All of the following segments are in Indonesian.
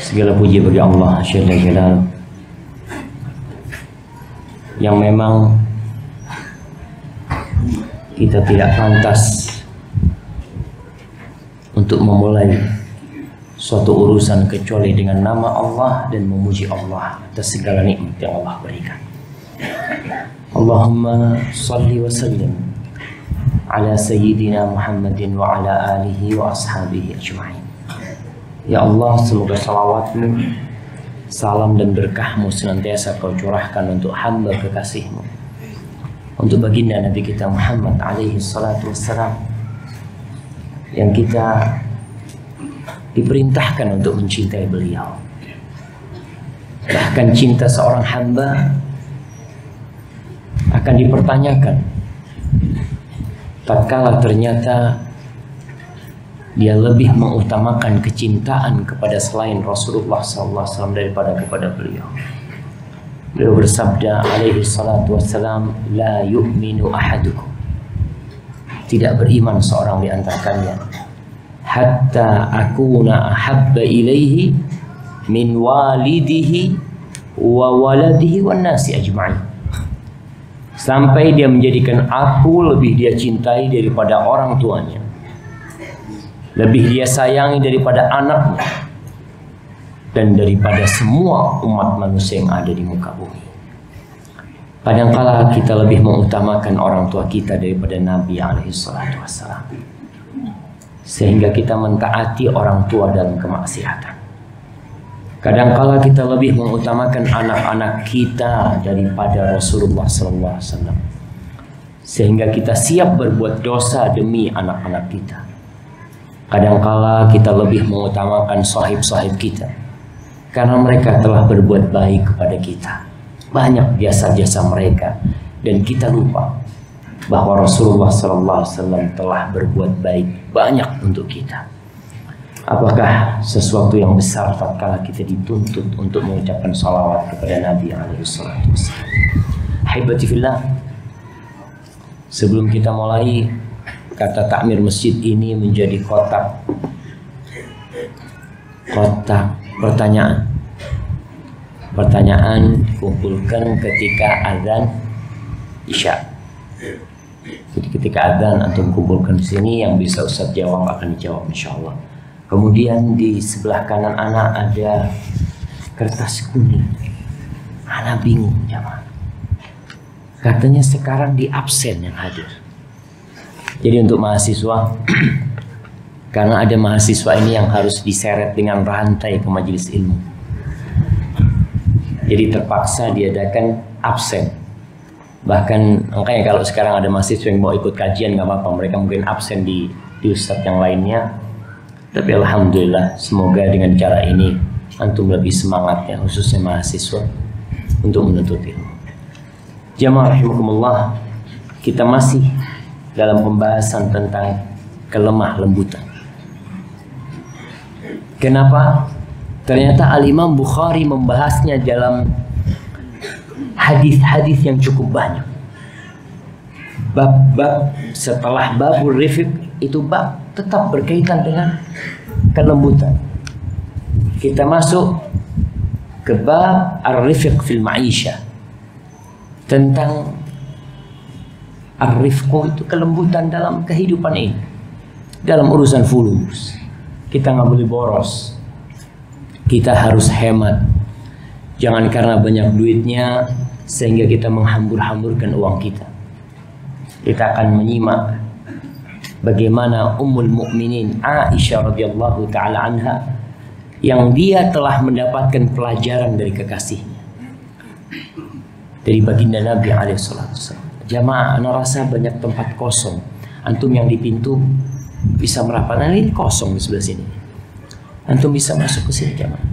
Segala puji bagi Allah Jalla Jalaluhu, yang memang kita tidak pantas untuk memulai suatu urusan kecuali dengan nama Allah dan memuji Allah atas segala nikmat yang Allah berikan. Allahumma salli wa sallim ala sayyidina Muhammadin wa ala alihi wa ashabihi ajma'in. Ya Allah, semoga salawatmu, salam dan berkahmu senantiasa kau curahkan untuk hamba kekasihmu, untuk baginda Nabi kita Muhammad alaihi salatu wassalam, yang kita diperintahkan untuk mencintai beliau. Bahkan cinta seorang hamba akan dipertanyakan tatkala ternyata dia lebih mengutamakan kecintaan kepada selain Rasulullah SAW daripada kepada beliau. Beliau bersabda alaihi salatu wassalam, la yu'minu ahadukum, tidak beriman seorang di antara kalian, hatta akuna ahabba ilaihi min walidihi wa waladihi wan nasi ajma'in, sampai dia menjadikan aku lebih dia cintai daripada orang tuanya, lebih dia sayangi daripada anaknya, dan daripada semua umat manusia yang ada di muka bumi. Kadangkala kita lebih mengutamakan orang tua kita daripada Nabi alaihi salatu wassalam, sehingga kita mentaati orang tua dalam kemaksiatan. Kadangkala kita lebih mengutamakan anak-anak kita daripada Rasulullah SAW, sehingga kita siap berbuat dosa demi anak-anak kita. Kadangkala kita lebih mengutamakan sahib-sahib kita karena mereka telah berbuat baik kepada kita, banyak jasa-jasa mereka, dan kita lupa bahwa Rasulullah SAW telah berbuat baik banyak untuk kita. Apakah sesuatu yang besar tatkala kita dituntut untuk mengucapkan salawat kepada Nabi SAW? Haibati fillah, sebelum kita mulai, kata takmir masjid ini menjadi kotak pertanyaan. Pertanyaan dikumpulkan ketika azan Isya. Jadi ketika azan antum kumpulkan di sini, yang bisa Ustaz jawab akan dijawab insyaallah. Kemudian di sebelah kanan anak ada kertas kuning. Anak bingung jamaah. Katanya sekarang di absen yang hadir. Jadi untuk mahasiswa, karena ada mahasiswa ini yang harus diseret dengan rantai ke majelis ilmu, jadi terpaksa diadakan absen. Bahkan makanya kalau sekarang ada mahasiswa yang mau ikut kajian nggak apa-apa, mereka mungkin absen di ustadz yang lainnya. Tapi alhamdulillah, semoga dengan cara ini antum lebih semangat ya, khususnya mahasiswa, untuk menuntut ilmu. Jamaah rahimakumullah, kita masih dalam pembahasan tentang kelemah lembutan. Kenapa? Ternyata Al-Imam Bukhari membahasnya dalam hadis-hadis yang cukup banyak. Bab-bab setelah babul rifiq itu bab tetap berkaitan dengan kelembutan. Kita masuk ke bab ar-rifiq fil ma'isha, tentang ar-rifqu itu kelembutan dalam kehidupan ini. Dalam urusan fulus, kita nggak boleh boros. Kita harus hemat. Jangan karena banyak duitnya sehingga kita menghambur-hamburkan uang kita. Kita akan menyimak bagaimana Ummul Mukminin Aisyah radhiyallahu taala anha, yang dia telah mendapatkan pelajaran dari kekasihnya, dari baginda Nabi alaihi salatu wasallam. Jamaah, ana rasa banyak tempat kosong. Antum yang di pintu bisa merapat. Nah, ini kosong di sebelah sini. Antum bisa masuk ke sini jamaah.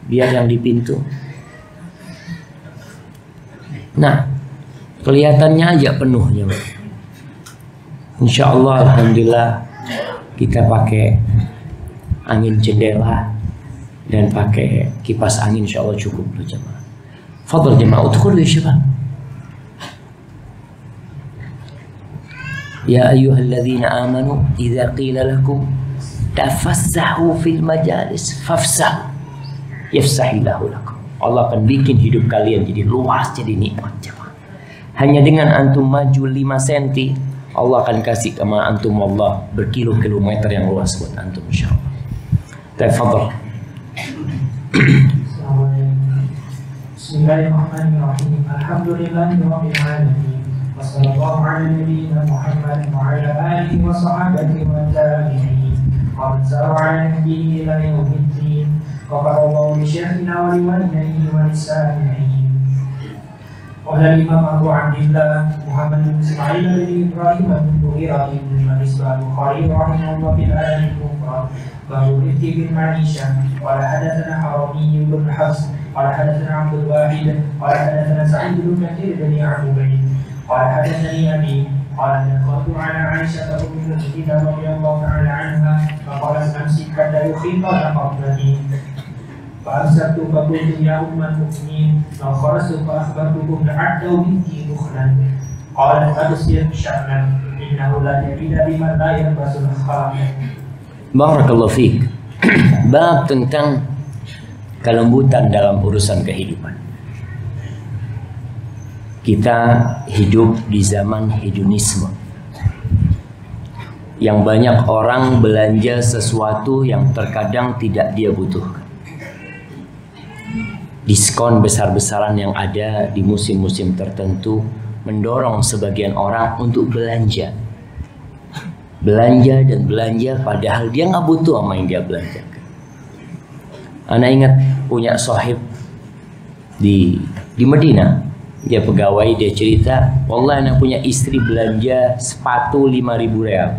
Biar yang di pintu. Nah, kelihatannya aja penuh jamaah. Insya Allah, alhamdulillah, kita pakai angin jendela dan pakai kipas angin, insya Allah cukup jamaah. Fadhal jamaah, udkhulu ya syabab. Ya ayyuhalladzina amanu idza qila lakum tafassahu fil majalis fafsahu. yafsahillahu lakum. Allah akan bikin hidup kalian jadi luas, jadi nikmat jemaah. Hanya dengan antum maju 5 cm, Allah akan kasih sama antum Allah berkilo-kilometer yang luas buat antum insyaallah. Tafadhal. Bismillahirrahmanirrahim. Alhamdulillahirabbil alamin. Wassallallahu ala nabiyyina Muhammad wa ala alihi wa sahbihi wa tabi'in. Wa man sara ala nabiyyi ila yaumiddin. Qaballahu li syekhina wa liwalidayhi wa lisa'ilin. Qala Imam Abu Abdillah Muhammad bin Ismail bin Ibrahim bin Mughirah bin Al-Bukhari rahimahullah bil al-Bukhari baru bin Maisha wa hadatsana Harami bin Hafs قال حدثنا عبد الواحد قال حدثنا سعيد بن كثير بن عبيد قال حدثني ابي قال دخلت على عائشه ام المؤمنين رضي الله تعالى عنها فقالت امسك حتى يخيط قبلتي فامسكت فقلت يا ام المؤمنين لو خرجت فاخبرتكم لعدوا بنتي دخلا قالت ابصر شأنا انه لا جديد بمن لا يلبس الخلاق. Barakallahu fiik. Bab tentang kelembutan dalam urusan kehidupan. Kita hidup di zaman hedonisme, yang banyak orang belanja sesuatu yang terkadang tidak dia butuhkan. Diskon besar-besaran yang ada di musim-musim tertentu mendorong sebagian orang untuk belanja dan belanja padahal dia nggak butuh sama yang dia belanjakan. Ana ingat punya sahib di Madinah, dia pegawai, dia cerita, wallah ana punya istri belanja sepatu 5.000 real.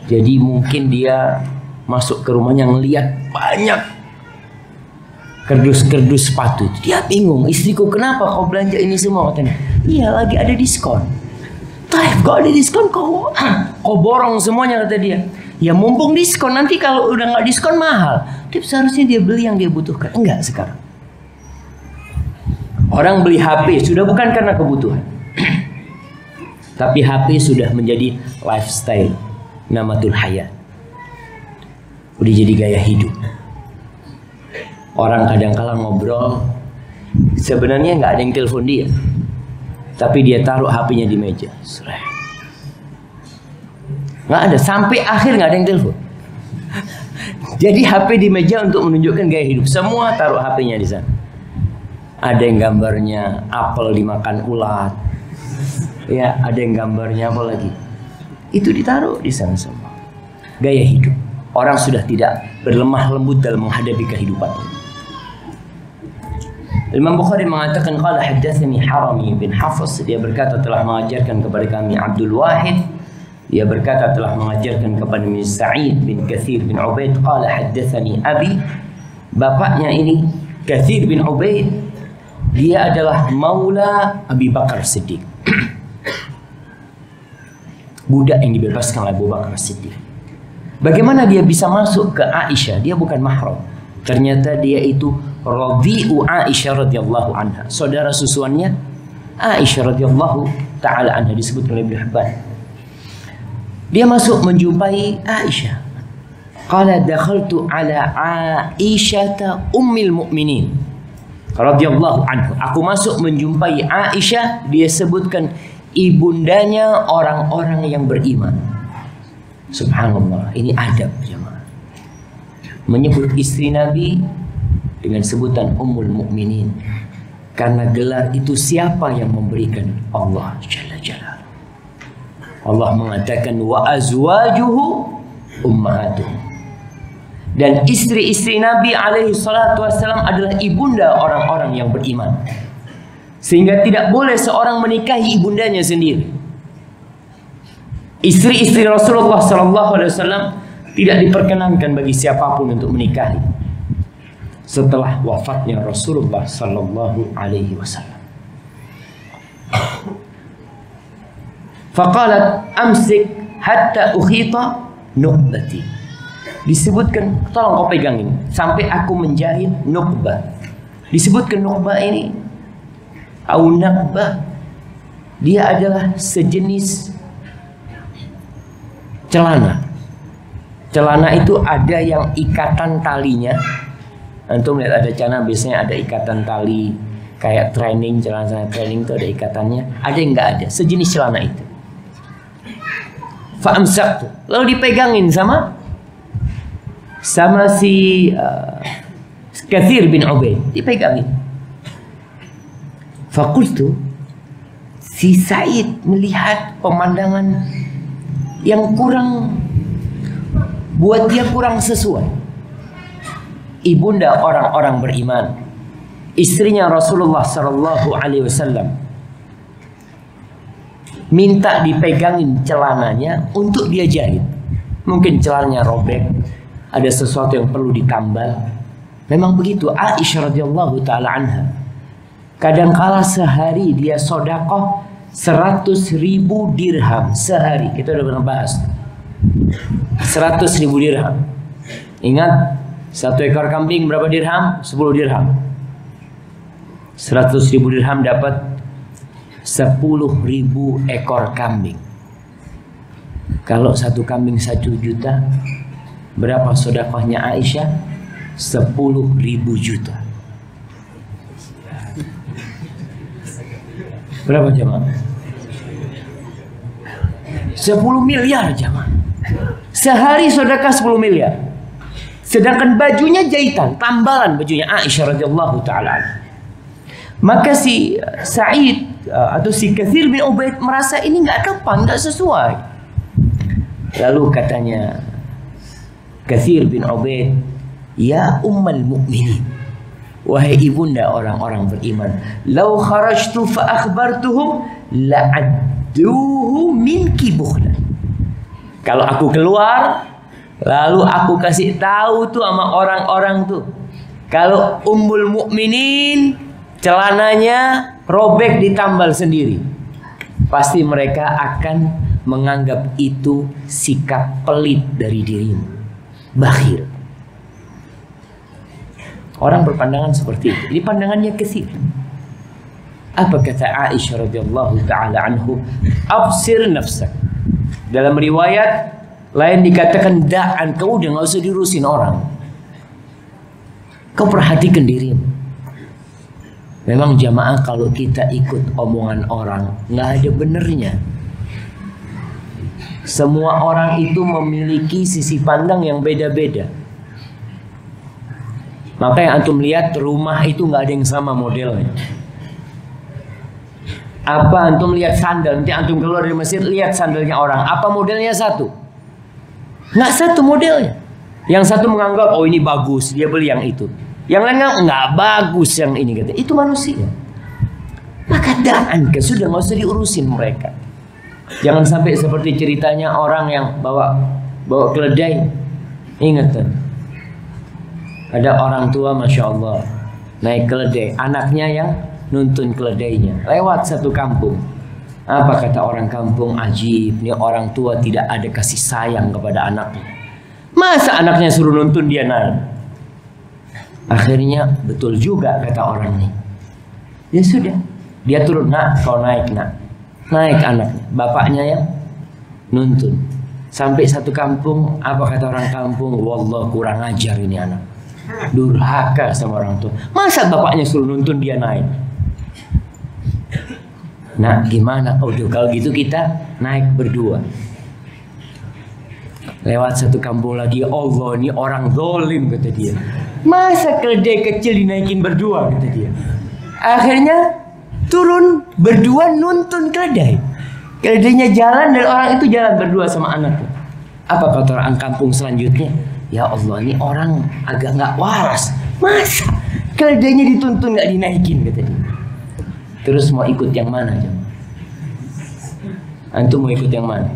Jadi mungkin dia masuk ke rumahnya ngelihat banyak kerdus-kerdus sepatu. Dia bingung, istriku kenapa kau belanja ini semua? Katanya, iya lagi ada diskon. Taib, kau ada diskon kau borong semuanya, kata dia. Ya mumpung diskon, nanti kalau udah nggak diskon mahal. Tapi seharusnya dia beli yang dia butuhkan. Enggak sekarang. Orang beli HP sudah bukan karena kebutuhan. Tapi HP sudah menjadi lifestyle, namatul hayat. Udah jadi gaya hidup. Orang kadang-kala ngobrol, sebenarnya nggak ada yang telepon dia, tapi dia taruh HP-nya di meja. Nggak ada, sampai akhir nggak ada yang telepon. Jadi HP di meja untuk menunjukkan gaya hidup. Semua taruh HP-nya di sana. Ada yang gambarnya apel dimakan ulat, ya ada yang gambarnya apa lagi. Itu ditaruh di sana semua. Gaya hidup. Orang sudah tidak berlemah lembut dalam menghadapi kehidupan. Imam Bukhari mengatakan qala haddatsani Harami bin Hafs, dia berkata telah mengajarkan kepada kami Abdul Wahid. Dia berkata telah mengajarkan kepada Sa'id bin Kathir bin Ubaid. Qala haddatsani abi, bapaknya ini Kathir bin Ubaid, dia adalah maula Abi Bakar Siddiq. Budak yang dibebaskan oleh Abu Bakar Siddiq. Bagaimana dia bisa masuk ke Aisyah? Dia bukan mahram. Ternyata dia itu Rabi'u Aisyah radhiyallahu anha, saudara susuannya Aisyah radhiyallahu taala anha, disebutkan oleh Ibnu Hibban. Dia masuk menjumpai Aisyah. Qala dakhaltu ala Aisyata ummil mu'minin radhiyallahu anhu. Aku masuk menjumpai Aisyah, dia sebutkan ibundanya orang-orang yang beriman. Subhanallah, ini adab jemaah. Menyebut istri Nabi dengan sebutan ummul mu'minin, karena gelar itu siapa yang memberikan? Allah Jalla Jalla. Allah mengatakan wa azwajuhu ummahatuhum. Dan istri-istri Nabi alaihi salatu wassalam adalah ibunda orang-orang yang beriman. Sehingga tidak boleh seorang menikahi ibundanya sendiri. Istri-istri Rasulullah sallallahu alaihi wasallam tidak diperkenankan bagi siapapun untuk menikahi setelah wafatnya Rasulullah sallallahu alaihi wasallam. Faqalat amsik hatta ukhita nuqbati. Disebutkan, tolong kau pegang ini sampai aku menjahit nuqbah. Disebutkan nuqbah ini au naqbah, dia adalah sejenis celana. Celana itu ada yang ikatan talinya Antum lihat ada celana biasanya ada ikatan tali, kayak training, celana training itu ada ikatannya. Ada yang nggak ada, sejenis celana itu. Fa'amsaktu, lalu dipegangin sama si Katsir bin Ubaid, dipegangin. Fakultu, si Sa'id melihat pemandangan yang kurang, buat dia kurang sesuai. Ibunda orang-orang beriman, istrinya Rasulullah Sallallahu Alaihi Wasallam, minta dipegangin celananya untuk dia jahit. Mungkin celananya robek, ada sesuatu yang perlu ditambal. Memang begitu. Aisyah radhiyallahu taala anha, kadangkala sehari dia sodakoh 100.000 dirham sehari. Kita udah pernah bahas 100.000 dirham. Ingat, satu ekor kambing berapa dirham? 10 dirham. 100.000 dirham dapat 10.000 ekor kambing. Kalau satu kambing 1 juta, berapa sedekahnya Aisyah? 10.000 juta. Berapa jemaah? 10 miliar jemaah. Sehari sedekah 10 miliar. Sedangkan bajunya jahitan, tambalan bajunya Aisyah radhiyallahu taala. Maka si Sa'id atau si Katsir bin Ubaid merasa ini nggak tepat, nggak sesuai. Lalu katanya Katsir bin Ubaid, ya ummul mukminin, wahai ibunda orang-orang beriman, lau kharajtu fa akhbartuhum la'adduhu minki bukhlan. Kalau aku keluar lalu aku kasih tahu tuh sama orang-orang tuh, kalau ummul mukminin celananya robek ditambal sendiri, pasti mereka akan menganggap itu sikap pelit dari dirimu, bakhil. Orang berpandangan seperti itu. Ini pandangannya Katsir. Apa kata Aisyah radhiyallahu taala anhu? Absir nafsak. Dalam riwayat lain dikatakan da'an, kau udah nggak usah diurusin orang. Kau perhatikan dirimu. Memang jamaah kalau kita ikut omongan orang nggak ada benernya. Semua orang itu memiliki sisi pandang yang beda-beda. Makanya antum lihat rumah itu nggak ada yang sama modelnya. Apa antum lihat sandal, nanti antum keluar dari masjid lihat sandalnya orang, apa modelnya satu? Nggak satu modelnya. Yang satu menganggap oh ini bagus, dia beli yang itu. Yang lain nggak bagus yang ini, kata. Itu manusia. Maka da'an, sudah nggak usah diurusin mereka. Jangan sampai seperti ceritanya orang yang bawa keledai. Ingat tuh, ada orang tua masya Allah naik keledai, anaknya yang nuntun keledainya lewat satu kampung. Apa kata orang kampung? Ajib, ini orang tua tidak ada kasih sayang kepada anaknya. Masa anaknya suruh nuntun dia naik? Akhirnya betul juga kata orang ini. Ya sudah, dia turun, nak kau naik nak. Naik anaknya, bapaknya yang nuntun. Sampai satu kampung, apa kata orang kampung? Wallah kurang ajar ini anak, durhaka sama orang tua. Masa bapaknya suruh nuntun dia naik? Nah gimana? Oh kalau gitu kita naik berdua. Lewat satu kampung lagi, Allah ini orang zalim kata dia. Masa keledai kecil dinaikin berdua kata dia. Akhirnya turun berdua nuntun keledai. Keledainya jalan dan orang itu jalan berdua sama anaknya. Apa kata orang kampung selanjutnya? Ya Allah ini orang agak nggak waras. Masa keledainya dituntun nggak dinaikin kata dia. Terus mau ikut yang mana aja? Antum mau ikut yang mana?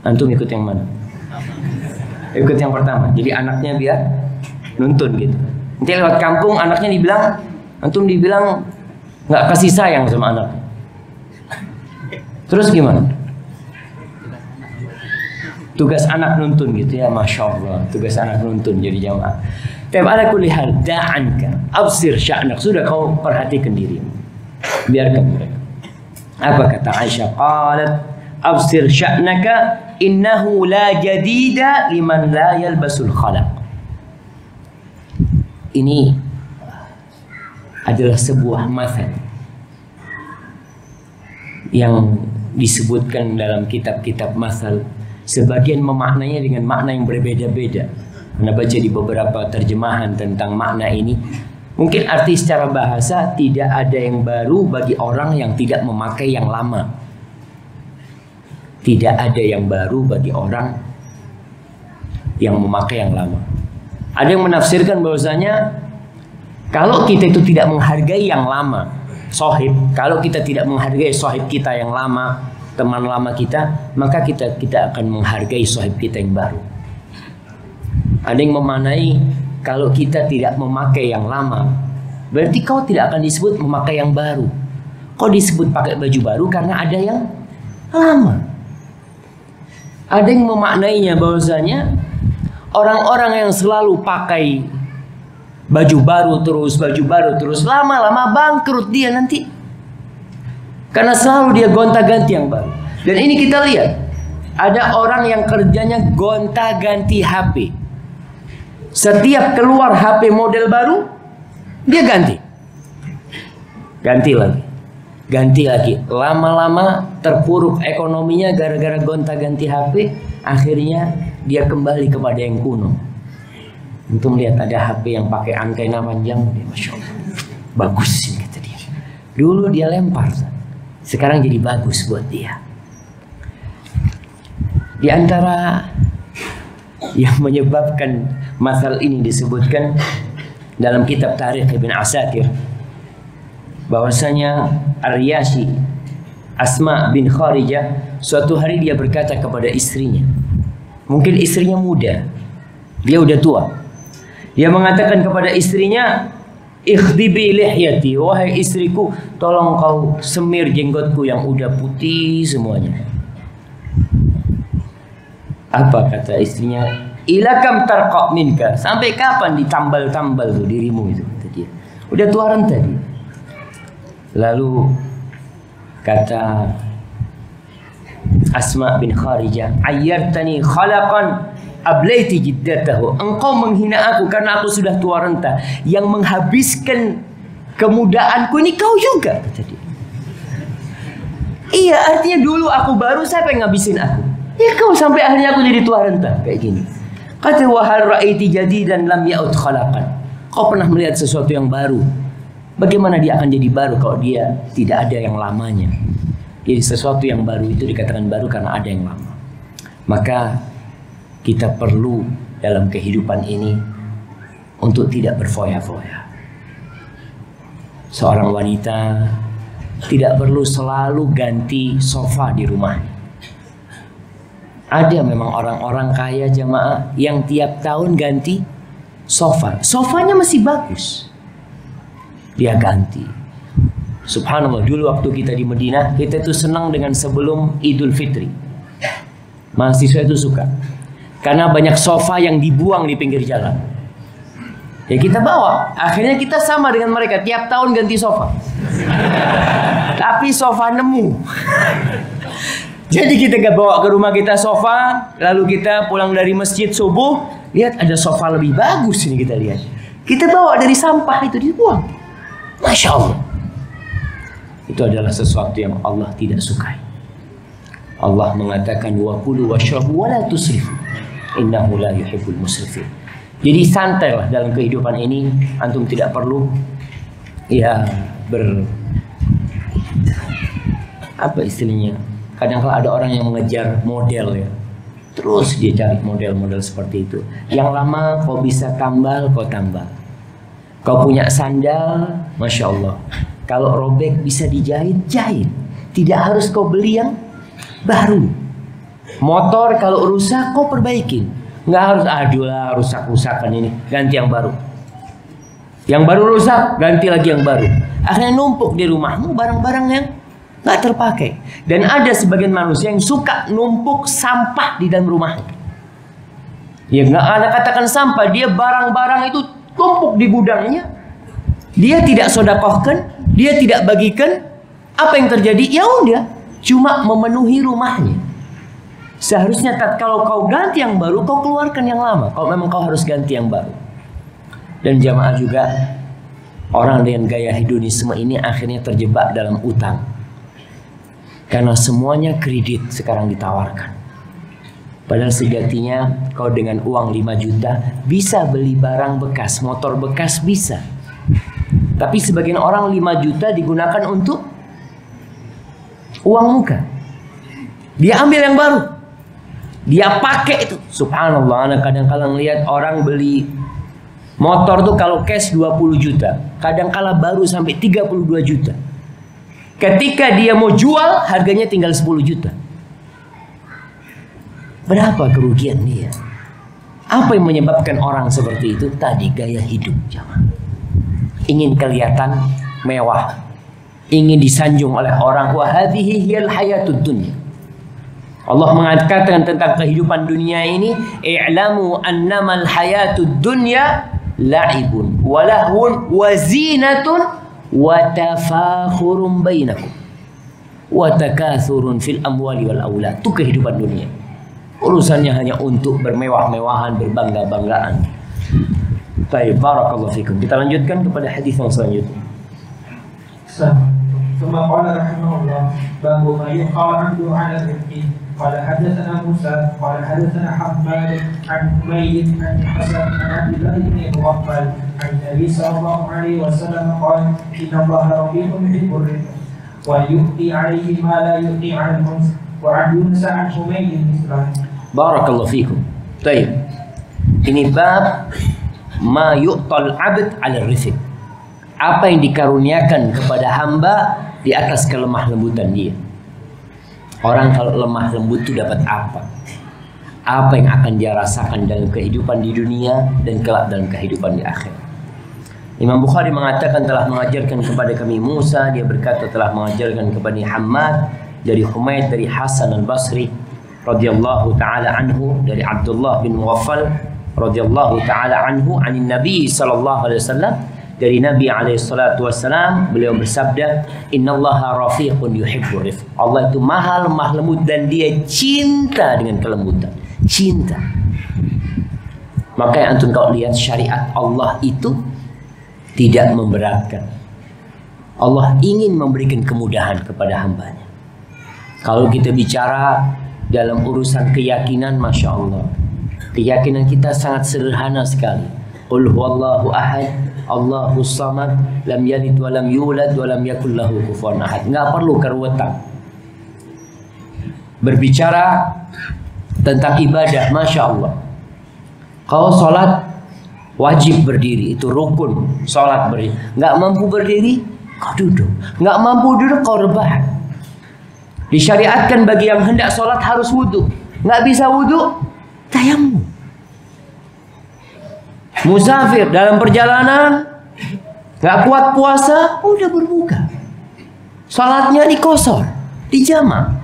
Antum ikut yang mana? Ikut yang pertama. Jadi anaknya biar nuntun gitu. Nanti lewat kampung anaknya dibilang, antum dibilang nggak kasih sayang sama anak. Terus gimana? Tugas anak nuntun gitu ya, masya Allah. Tugas anak nuntun jadi jamaah. Tapi ala kulli hal da'anka, absir sya'nak. Sudah kau perhatikan dirimu, biarkan mereka. Apa kata Aisyah? Qalat absir sya'naka innahu la jadida liman la yalbasul khalaq. Ini adalah sebuah masal yang disebutkan dalam kitab-kitab masal. Sebagian memaknainya dengan makna yang berbeda-beda. Anda baca di beberapa terjemahan tentang makna ini. Mungkin arti secara bahasa, tidak ada yang baru bagi orang yang tidak memakai yang lama. Tidak ada yang baru bagi orang yang memakai yang lama. Ada yang menafsirkan bahwasanya kalau kita itu tidak menghargai yang lama, sohib, kalau kita tidak menghargai sohib kita yang lama, teman lama kita, maka kita akan menghargai sohib kita yang baru. Ada yang memaknai kalau kita tidak memakai yang lama, berarti kau tidak akan disebut memakai yang baru. Kau disebut pakai baju baru karena ada yang lama. Ada yang memaknainya bahwasanya orang-orang yang selalu pakai baju baru terus, lama-lama bangkrut dia nanti. Karena selalu dia gonta-ganti yang baru. Dan ini kita lihat, ada orang yang kerjanya gonta-ganti HP. Setiap keluar HP model baru, dia ganti. Ganti lagi. Lama-lama terpuruk ekonominya gara-gara gonta-ganti HP. Akhirnya dia kembali kepada yang kuno. Untuk melihat ada HP yang pakai antena panjang, Masya Allah, bagus ini kata dia. Dulu dia lempar, sekarang jadi bagus buat dia. Di antara yang menyebabkan masal ini disebutkan dalam kitab Tarikh Ibn Asakir, bahwasanya Ar-Riyashi Asma bin Kharijah suatu hari dia berkata kepada istrinya, mungkin istrinya muda, dia udah tua. Dia mengatakan kepada istrinya, "Ikhdibi lihyati, wahai istriku, tolong kau semir jenggotku yang udah putih semuanya." Apa kata istrinya? "Ilakam tarqa minka, sampai kapan ditambal-tambal tuh dirimu itu?" kata dia. Udah tua renta dia. Lalu kata Asma bin Kharijah, "Ayyartani khalaqan ablaiti jiddatahu." Engkau menghina aku karena aku sudah tua renta. Yang menghabiskan kemudaanku ini kau juga, kata dia. Iya, artinya dulu aku baru, siapa yang ngabisin aku? Ya kau, sampai akhirnya aku jadi tua renta kayak gini. Kata, "Wahal ra'aiti jadidan lam ya'ud khalaqan." Kau pernah melihat sesuatu yang baru? Bagaimana dia akan jadi baru kalau dia tidak ada yang lamanya? Jadi sesuatu yang baru itu dikatakan baru karena ada yang lama. Maka kita perlu dalam kehidupan ini untuk tidak berfoya-foya. Seorang wanita tidak perlu selalu ganti sofa di rumahnya. Ada memang orang-orang kaya jamaah yang tiap tahun ganti sofa. Sofanya masih bagus, dia ganti. Subhanallah, dulu waktu kita di Madinah, kita itu senang dengan sebelum Idul Fitri. Mahasiswa itu suka, karena banyak sofa yang dibuang di pinggir jalan. Ya kita bawa, akhirnya kita sama dengan mereka, tiap tahun ganti sofa. Tapi sofa nemu. Jadi kita gak bawa ke rumah kita sofa, lalu kita pulang dari masjid subuh, lihat ada sofa lebih bagus ini kita lihat. Kita bawa dari sampah itu dibuang. Masya Allah. Itu adalah sesuatu yang Allah tidak sukai. Allah mengatakan, "Wa kulu washrabu wa la tusrifu, innahu la yuhibbul musrifin." Jadi santailah dalam kehidupan ini. Antum tidak perlu apa istilahnya? Kadang kalau ada orang yang mengejar model ya, terus dia cari model-model seperti itu. Yang lama kau bisa tambal, kau tambal. Kau punya sandal, Masya Allah, kalau robek bisa dijahit, jahit. Tidak harus kau beli yang baru. Motor kalau rusak kau perbaikin. Nggak harus, aduh rusak-rusakan ini, ganti yang baru. Yang baru rusak, ganti lagi yang baru. Akhirnya numpuk di rumahmu barang-barang yang nggak terpakai. Dan ada sebagian manusia yang suka numpuk sampah di dalam rumahnya. Ya nggak ada katakan sampah, dia barang-barang itu tumpuk di gudangnya. Dia tidak sedekahkan, dia tidak bagikan. Apa yang terjadi? Ya udah, cuma memenuhi rumahnya. Seharusnya kalau kau ganti yang baru, kau keluarkan yang lama. Kalau memang kau harus ganti yang baru. Dan jamaah juga, orang dengan gaya hedonisme ini akhirnya terjebak dalam utang. Karena semuanya kredit sekarang ditawarkan. Padahal sejatinya kau dengan uang 5 juta bisa beli barang bekas, motor bekas bisa. Tapi sebagian orang 5 juta digunakan untuk uang muka. Dia ambil yang baru, dia pakai itu. Subhanallah, anak kadang-kadang lihat orang beli motor tuh kalau cash 20 juta, kadang-kala baru sampai 32 juta. Ketika dia mau jual, harganya tinggal 10 juta. Berapa kerugian dia? Apa yang menyebabkan orang seperti itu? Tadi gaya hidup, jamaah. Ingin kelihatan mewah, ingin disanjung oleh orang. Wa hadhihi hiyal hayatud dunya. Allah mengatakan tentang kehidupan dunia ini, i'lamu annamal hayatud dunya la'ibun wa lahwun wa zinatun wa tafakhurun bainakum wa takathurun fil amwali wal aulad. Itu kehidupan dunia. Urusannya hanya untuk bermewah-mewahan, berbangga-banggaan. Baik, barakallahu fikum. Kita lanjutkan kepada hadis yang selanjutnya. ثم قال رحمه الله باب ما يقال عنه على الرزق قال حدثنا موسى قال حدثنا حماد عن حميد عن حسن عن عبد الله بن مغفل عن النبي صلى الله عليه وسلم قال ان الله رفيق يحب الرزق ويؤتي عليه ما لا يؤتي على الانس وعن يونس عن حميد مثله. Barakallahu fikum. Baik. Ini bab ma yu'tal 'abd 'ala rizq. Apa yang dikaruniakan kepada hamba di atas kelemah lembutan dia. Orang kalau lemah lembut itu dapat apa? Apa yang akan dia rasakan dalam kehidupan di dunia dan kelak dalam kehidupan di akhirat. Imam Bukhari mengatakan telah mengajarkan kepada kami Musa, dia berkata telah mengajarkan kepada Hammad dari Humaid dari Hasan al-Basri radhiyallahu taala anhu dari Abdullah bin Mughaffal radhiyallahu taala anhu anin Nabi sallallahu alaihi wasallam dari Nabi alaihi salatu wasallam, beliau bersabda, innallaha rafiqun yuhibbur rifq. Allah itu maha lemah lembut dan dia cinta dengan kelembutan. Cinta. Makanya antum kalau lihat syariat Allah itu tidak memberatkan. Allah ingin memberikan kemudahan kepada hambanya. Kalau kita bicara dalam urusan keyakinan, Masya Allah, keyakinan kita sangat sederhana sekali. Qul huwallahu ahad, Allahus samad, lam yalid wa lam yulad wa lam yakul lahu kufuwan ahad. Enggak perlu keruwetan. Berbicara tentang ibadah, Masya Allah, kalau sholat wajib berdiri, itu rukun. Sholat berdiri. Enggak mampu berdiri, kau duduk. Enggak mampu duduk, kau rebahan. Disyariatkan bagi yang hendak sholat harus wudhu. Enggak bisa wudhu, tayamum. Musafir dalam perjalanan, gak kuat puasa, udah berbuka. Salatnya dikosor, dijamak.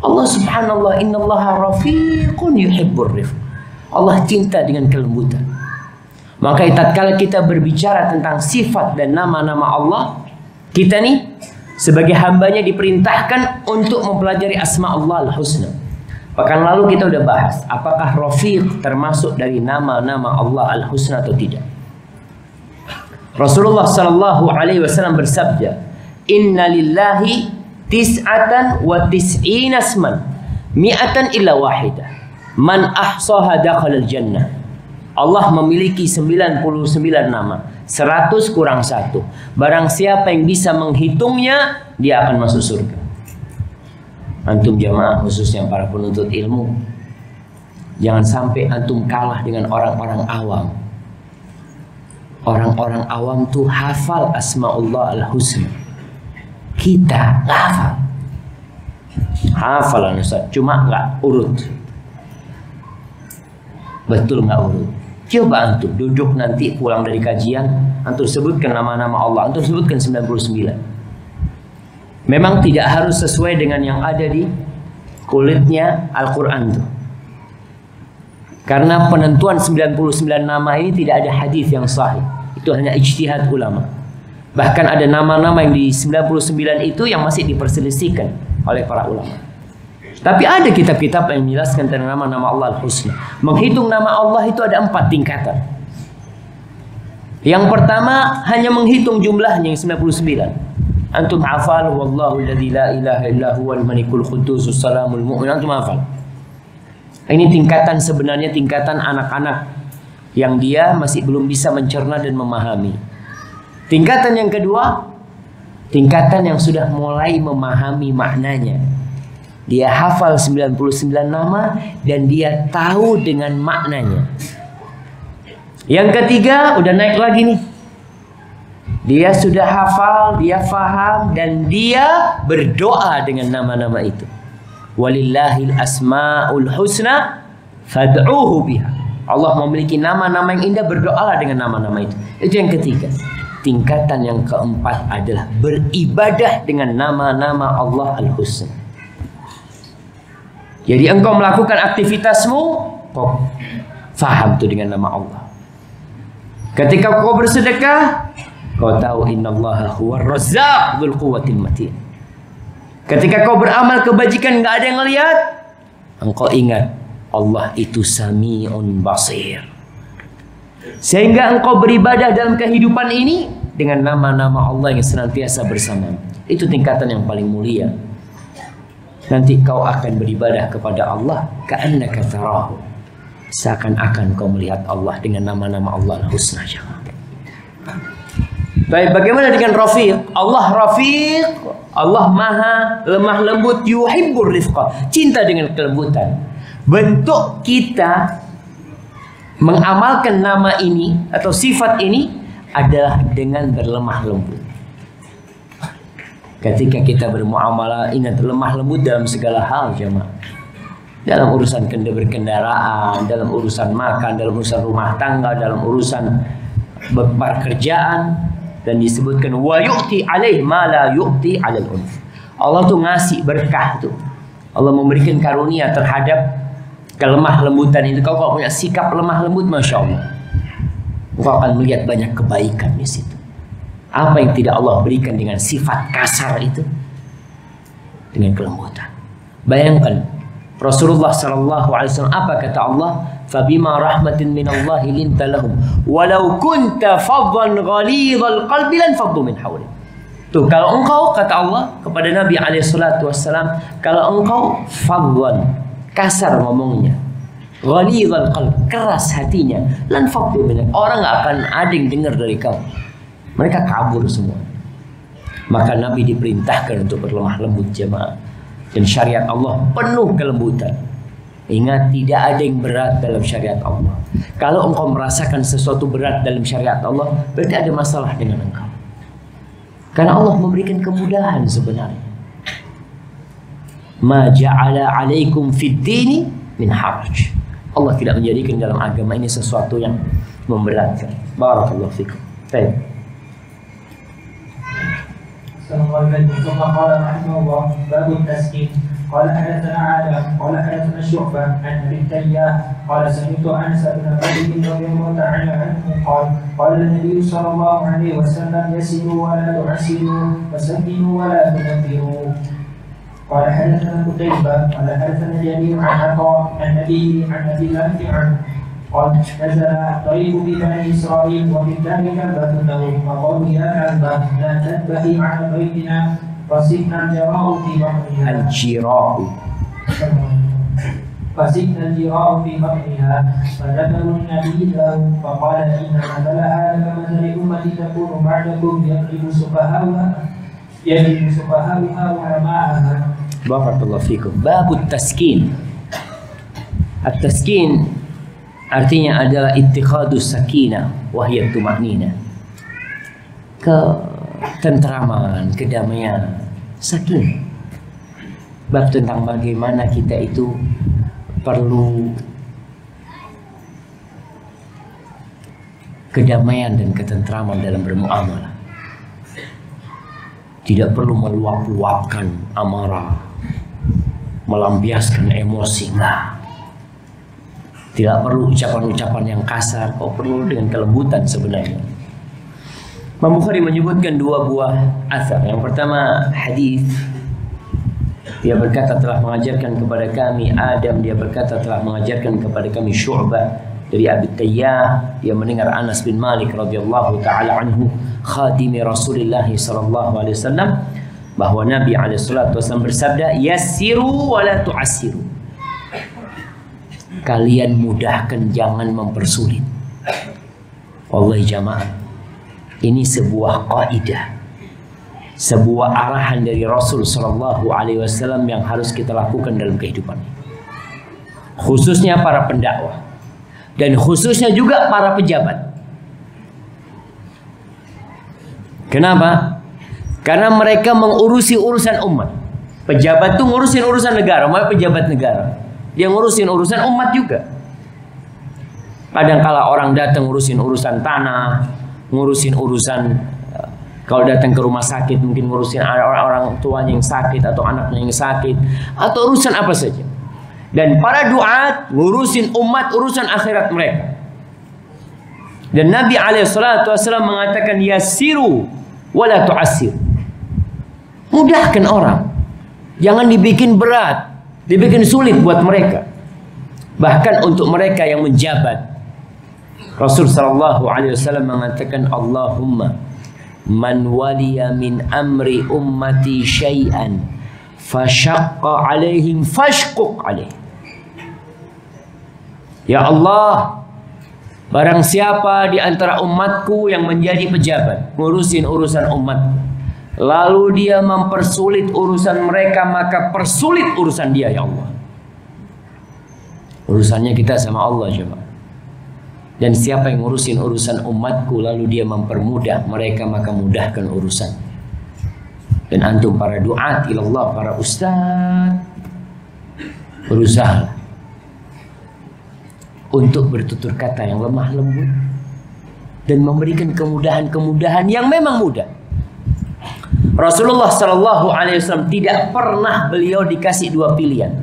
Allah subhanallah, innallaha rafiqun yuhibbur rifq. Allah cinta dengan kelembutan. Maka tatkala kita berbicara tentang sifat dan nama-nama Allah, kita nih sebagai hambanya diperintahkan untuk mempelajari asma Allah al-husna. Pekan lalu kita udah bahas apakah Rafiq termasuk dari nama-nama Allah Al-Husna atau tidak. Rasulullah sallallahu alaihi wasallam bersabda, "Inna lillahi tis'atan wa tis'ina asman, mi'atan illa wahidah. Man ahsaha dakhala al-jannah." Allah memiliki 99 nama, 100 kurang 1. Barang siapa yang bisa menghitungnya, dia akan masuk surga. Antum jamaah, khususnya para penuntut ilmu, jangan sampai antum kalah dengan orang-orang awam. Orang-orang awam tuh hafal asmaullah al-husna. Kita nggak hafal. Hafalan Ustaz, cuma nggak urut. Betul nggak urut. Coba antum duduk nanti pulang dari kajian, antum sebutkan nama-nama Allah, antum sebutkan 99. Memang tidak harus sesuai dengan yang ada di kulitnya Al-Quran tuh. Karena penentuan 99 nama ini tidak ada hadis yang sahih. Itu hanya ijtihad ulama. Bahkan ada nama-nama yang di 99 itu yang masih diperselisihkan oleh para ulama. Tapi ada kitab-kitab yang menjelaskan tentang nama-nama Allah Al-Husna. Menghitung nama Allah itu ada 4 tingkatan. Yang pertama hanya menghitung jumlahnya yang 99. Antum hafal wallahu alladzi la ilaha illa huwal malikul qudusus salamul mu'min. Antum hafal. Ini tingkatan sebenarnya tingkatan anak-anak yang dia masih belum bisa mencerna dan memahami. Tingkatan yang kedua, tingkatan yang sudah mulai memahami maknanya. Dia hafal 99 nama dan dia tahu dengan maknanya. Yang ketiga udah naik lagi nih. Dia sudah hafal, dia faham dan dia berdoa dengan nama-nama itu. Walillahil asmaul husna fad'uhu biha. Allah memiliki nama-nama yang indah, berdoalah dengan nama-nama itu. Itu yang ketiga. Tingkatan yang keempat adalah beribadah dengan nama-nama Allah al-husna. Jadi engkau melakukan aktivitasmu, kau faham tuh dengan nama Allah. Ketika kau bersedekah, kau tahu innallaha huwar razzaq dzul quwwatil matin. Ketika kau beramal kebajikan nggak ada yang lihat, engkau ingat Allah itu Sami'un Basir. Sehingga engkau beribadah dalam kehidupan ini dengan nama-nama Allah yang senantiasa bersama. Itu tingkatan yang paling mulia. Nanti kau akan beribadah kepada Allah ka'annaka tarahu. Seakan-akan kau melihat Allah dengan nama-nama Allah al-husna. Baik, bagaimana dengan Rafiq? Allah Rafiq, Allah maha lemah lembut, yuhibbur rifqa, cinta dengan kelembutan. Bentuk kita mengamalkan nama ini atau sifat ini adalah dengan berlemah lembut. Ketika kita bermuamalah, ingat lemah lembut dalam segala hal, jemaah. Dalam urusan berkendaraan, dalam urusan makan, dalam urusan rumah tangga, dalam urusan pekerjaan, dan disebutkan wa yu'ti alaih ma la yu'ti 'alal unf. Allah tuh ngasih berkah tuh. Allah memberikan karunia terhadap kelemah lembutan itu. Kau kalau punya sikap lemah lembut, masya Allah, kau akan melihat banyak kebaikan di situ. Apa yang tidak Allah berikan dengan sifat kasar itu, dengan kelembutan. Bayangkan Rasulullah SAW, apa kata Allah? Fabima rahmatin minallahi linta lahum walau kunta faddan ghalidhal qalbi lan faddu min hawlik. Tuh, kalau engkau, kata Allah kepada Nabi SAW, kalau engkau faddan, kasar ngomongnya, ghalidhal qalbi, keras hatinya, lan faddu min, orang gak akan ada yang dengar dari kau. Mereka kabur semua. Maka Nabi diperintahkan untuk berlemah lembut, jemaah. Dan syariat Allah penuh kelembutan. Ingat, tidak ada yang berat dalam syariat Allah. Kalau engkau merasakan sesuatu berat dalam syariat Allah, berarti ada masalah dengan engkau. Karena Allah memberikan kemudahan sebenarnya. Ma ja'ala 'alaikum fid dini min haraj. Allah tidak menjadikan dalam agama ini sesuatu yang memberatkan. Barakallahu fikum. Baik. ثم قال رحمه الله باب التسكين. قال حدثنا آدم قال حدثنا شعبة عن أبي التياح قال سمعت أنس بن مالك رضي الله تعالى عنه قال النبي صلى الله عليه وسلم يسروا ولا تعسروا وسكنوا ولا تنفروا. قال حدثنا قتيبة قال حدثنا جرير عن عطاء عن أبيه عن أبي نافع قال نزل طريق ببني إسرائيل وفي الدار كلبة له فقالوا يا كلبة لا تذبحي على بيتنا فسقنا الجراء في بطنها. الجراء فسقنا الجراء في بطنها فذكروا النبي له فقال إن مثلها كمثل أمة تكون بعدكم يجد سفهاؤها وعلماءها. بارك الله فيكم. باب التسكين. التسكين artinya adalah ittikhadus sakinah wa hiya tumanina. Ketentraman, kedamaian, sakinah. Bab tentang bagaimana kita itu perlu kedamaian dan ketentraman dalam bermuamalah. Tidak perlu meluap-luapkan amarah, melampiaskan emosi, enggak. Tidak perlu ucapan-ucapan yang kasar. Kau perlu dengan kelembutan sebenarnya. Imam Bukhari menyebutkan dua buah athar. Yang pertama hadis, dia berkata telah mengajarkan kepada kami Adam, dia berkata telah mengajarkan kepada kami Syu'bah, dari Abi Tayyah, dia mendengar Anas bin Malik radhiyallahu taala anhu, khadimi Rasulullah sallallahu alaihi wasallam, bahwa Nabi alaihi salatu wasallam bersabda, yassiru wa la tu'assiru. Kalian mudahkan, jangan mempersulit. Wallahi jamaah, ini sebuah kaidah, sebuah arahan dari Rasul sallallahu alaihi wasallam yang harus kita lakukan dalam kehidupan, khususnya para pendakwah dan khususnya juga para pejabat. Kenapa? Karena mereka mengurusi urusan umat. Pejabat tuh ngurusin urusan negara, malah pejabat negara. Dia ngurusin urusan umat juga. Kadang-kala orang datang ngurusin urusan tanah, ngurusin urusan, kalau datang ke rumah sakit mungkin ngurusin orang tuanya yang sakit atau anaknya yang sakit, atau urusan apa saja. Dan para duat ngurusin umat, urusan akhirat mereka. Dan Nabi alaihissalatu wassalam mengatakan, yassiru wala tu'assir. Mudahkan orang, jangan dibikin berat, dibikin sulit buat mereka. Bahkan untuk mereka yang menjabat, Rasul sallallahu alaihi wasallam mengatakan, Allahumma man waliya min amri ummati syai'an fashaqqa alaihim fashquq alaih. Ya Allah, barang siapa di antara umatku yang menjadi pejabat, ngurusin urusan umat, lalu dia mempersulit urusan mereka, maka persulit urusan dia ya Allah. Urusannya kita sama Allah coba. Dan siapa yang ngurusin urusan umatku lalu dia mempermudah mereka, maka mudahkan urusan. Dan antum para duat ilallah, para ustaz, berusaha untuk bertutur kata yang lemah lembut dan memberikan kemudahan-kemudahan yang memang mudah. Rasulullah sallallahu alaihi wasallam tidak pernah beliau dikasih dua pilihan,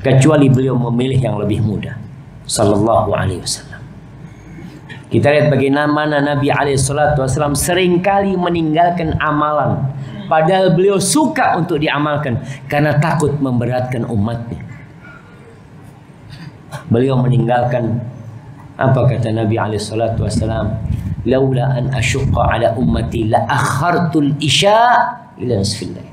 kecuali beliau memilih yang lebih mudah. Sallallahu alaihi wasallam. Kita lihat bagaimana Nabi alaihissalam seringkali meninggalkan amalan, padahal beliau suka untuk diamalkan karena takut memberatkan umatnya. Beliau meninggalkan, apa kata Nabi alaihissalam, laula an asyqa ala ummati la akhartul isya ila nisfil lail.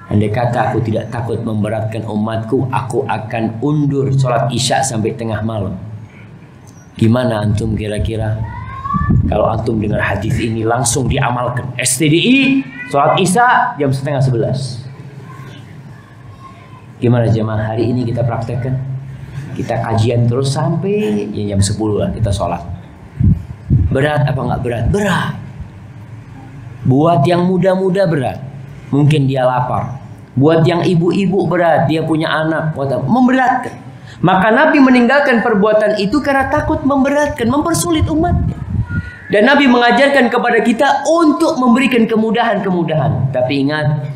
Andai kata aku tidak takut memberatkan umatku, aku akan undur sholat isya sampai tengah malam. Gimana antum kira-kira kalau antum dengar hadis ini langsung diamalkan? STDI sholat isya jam 10:30. Gimana jemaah, hari ini kita praktekkan? Kita kajian terus sampai ya jam 10 lah kita sholat. Berat apa nggak berat? Berat. Buat yang muda-muda berat, mungkin dia lapar. Buat yang ibu-ibu berat, dia punya anak, memberatkan. Maka Nabi meninggalkan perbuatan itu karena takut memberatkan, mempersulit umatnya. Dan Nabi mengajarkan kepada kita untuk memberikan kemudahan-kemudahan. Tapi ingat,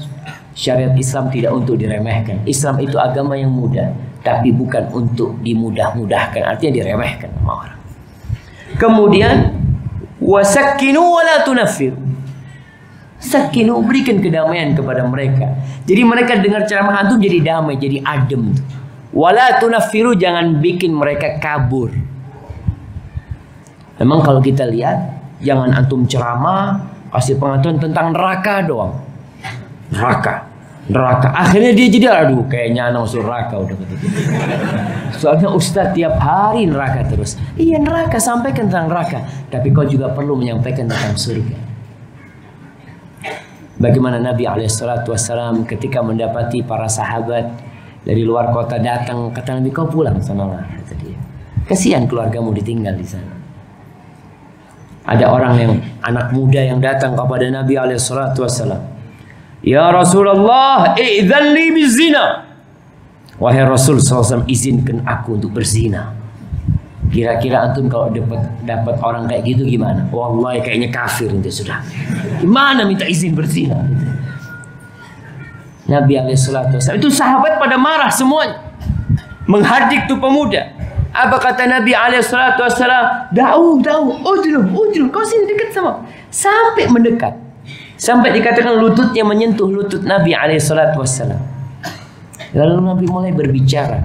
syariat Islam tidak untuk diremehkan. Islam itu agama yang mudah, tapi bukan untuk dimudah-mudahkan, artinya diremehkan sama orang. Kemudian, wasakkinu wala tunaffir. Sakinu, berikan kedamaian kepada mereka. Jadi mereka dengar ceramah antum jadi damai, jadi adem. Wala tunaffiru, jangan bikin mereka kabur. Memang kalau kita lihat, jangan antum ceramah kasih pengetahuan tentang neraka doang. Neraka. Akhirnya dia jadi aduh kayaknya anak masuk neraka udah gitu. Soalnya ustaz tiap hari neraka terus. Iya neraka, sampaikan tentang neraka, tapi kau juga perlu menyampaikan tentang surga. Bagaimana Nabi alaihissalam ketika mendapati para sahabat dari luar kota datang, kata Nabi, kau pulang sana lah, kata dia. Kasihan keluargamu ditinggal di sana. Ada orang yang anak muda yang datang kepada Nabi alaihissalam. Ya Rasulullah, idzan li bizina. Wahai Rasul SAW, izinkan aku untuk berzina. Kira-kira antum kalau dapat orang kayak gitu gimana? Wallahi kayaknya kafir itu sudah. Gimana minta izin berzina? Nabi alaihissalam itu sahabat pada marah semuanya, menghardik tuh pemuda. Apa kata Nabi alaihissalam? Udul, kau sini dekat sama. Sampai mendekat, sampai dikatakan lututnya menyentuh lutut Nabi alaihissalam. Lalu Nabi mulai berbicara.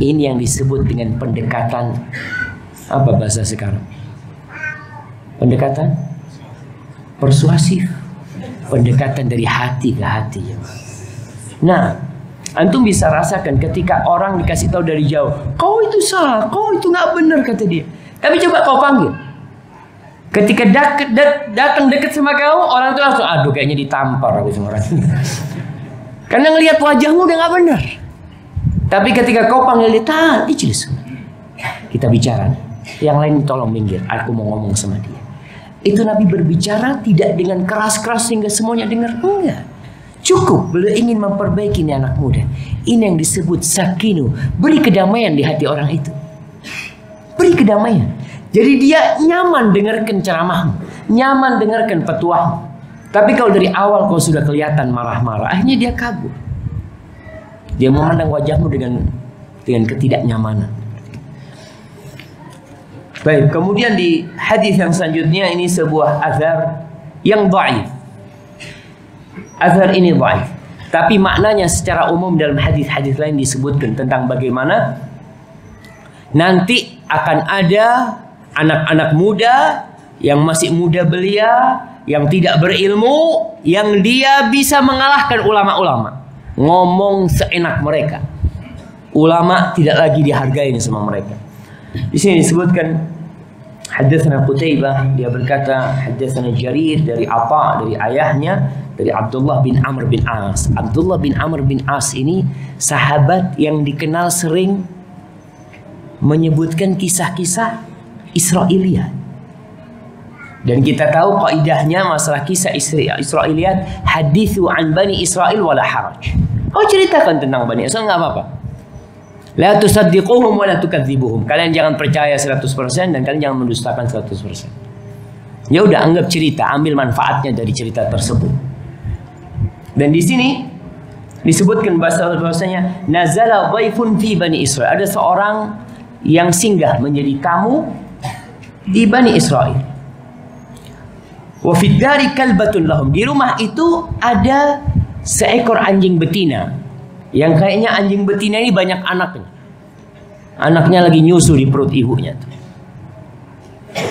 Ini yang disebut dengan pendekatan, apa bahasa sekarang? Pendekatan persuasif, pendekatan dari hati ke hati. Nah, antum bisa rasakan ketika orang dikasih tahu dari jauh, kau itu salah, kau itu nggak benar, kata dia. Tapi coba kau panggil. Ketika datang dekat sama kau, orang itu langsung, aduh kayaknya ditampar aku sama orang. Karena ngelihat wajahmu udah nggak benar. Tapi ketika kau panggil dia, ijlis, kita bicara. Yang lain tolong minggir, aku mau ngomong sama dia. Itu Nabi berbicara tidak dengan keras-keras sehingga semuanya dengar. Enggak. Cukup beliau ingin memperbaiki ini anak muda. Ini yang disebut sakinu. Beri kedamaian di hati orang itu. Beri kedamaian. Jadi dia nyaman dengarkan ceramahmu, nyaman dengarkan petuahmu. Tapi kalau dari awal kau sudah kelihatan marah-marah, akhirnya dia kabur. Dia memandang wajahmu dengan ketidaknyamanan. Baik, kemudian di hadis yang selanjutnya ini sebuah azhar yang dhaif. Azhar ini dhaif, tapi maknanya secara umum dalam hadis-hadis lain disebutkan tentang bagaimana nanti akan ada anak-anak muda yang masih muda belia, yang tidak berilmu, yang dia bisa mengalahkan ulama-ulama. Ngomong seenak mereka. Ulama tidak lagi dihargai sama mereka. Di sini disebutkan hadatsana Qutaibah, dia berkata hadatsana Jarir dari Atha, dari ayahnya, dari Abdullah bin Amr bin As. Abdullah bin Amr bin As ini sahabat yang dikenal sering menyebutkan kisah-kisah Israiliyat. Dan kita tahu kaidahnya masalah kisah Israiliyat, hadithu an bani Israil wala haraj. Kau ceritakan tentang Bani Israil enggak apa-apa. La tusaddiquhum wa la tukadzibuhum. Kalian jangan percaya 100% dan kalian jangan mendustakan 100%. Ya udah, anggap cerita, ambil manfaatnya dari cerita tersebut. Dan di sini disebutkan bahasanya nazala dhaifun fi Bani Israil. Ada seorang yang singgah menjadi tamu di Bani Israil. Wa fid dari kalbatun lahum. Di rumah itu ada seekor anjing betina. Yang kayaknya anjing betina ini banyak anaknya. Anaknya lagi nyusu di perut ibunya tuh.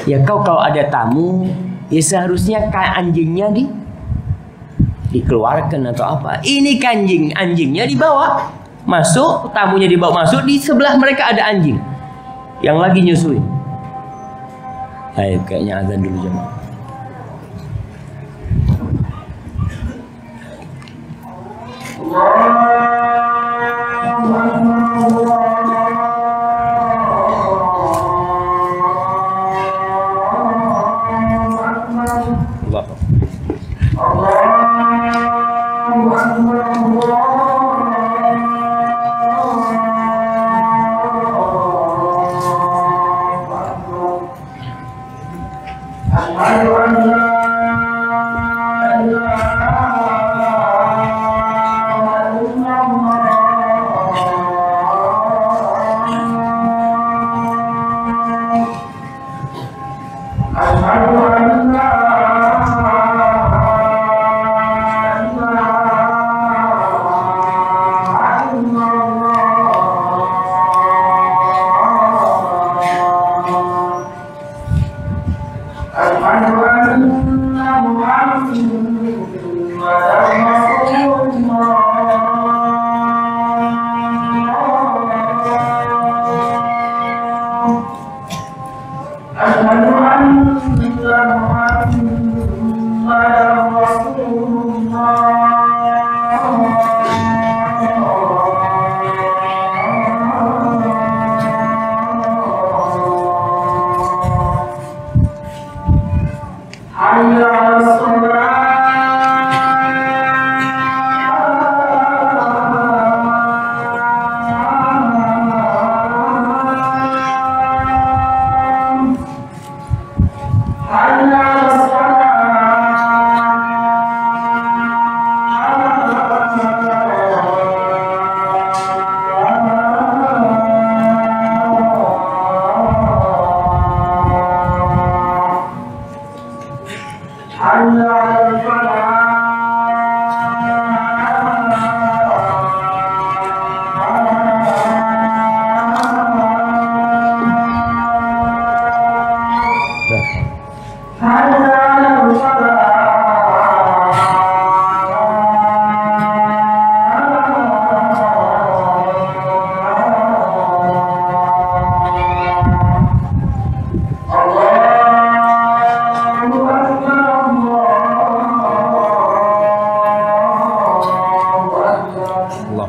Ya kau kalau ada tamu, ya seharusnya kayak anjingnya dikeluarkan atau apa. Ini anjingnya dibawa masuk, tamunya dibawa masuk, di sebelah mereka ada anjing yang lagi nyusuin. Ayo kayaknya azan dulu jemaah.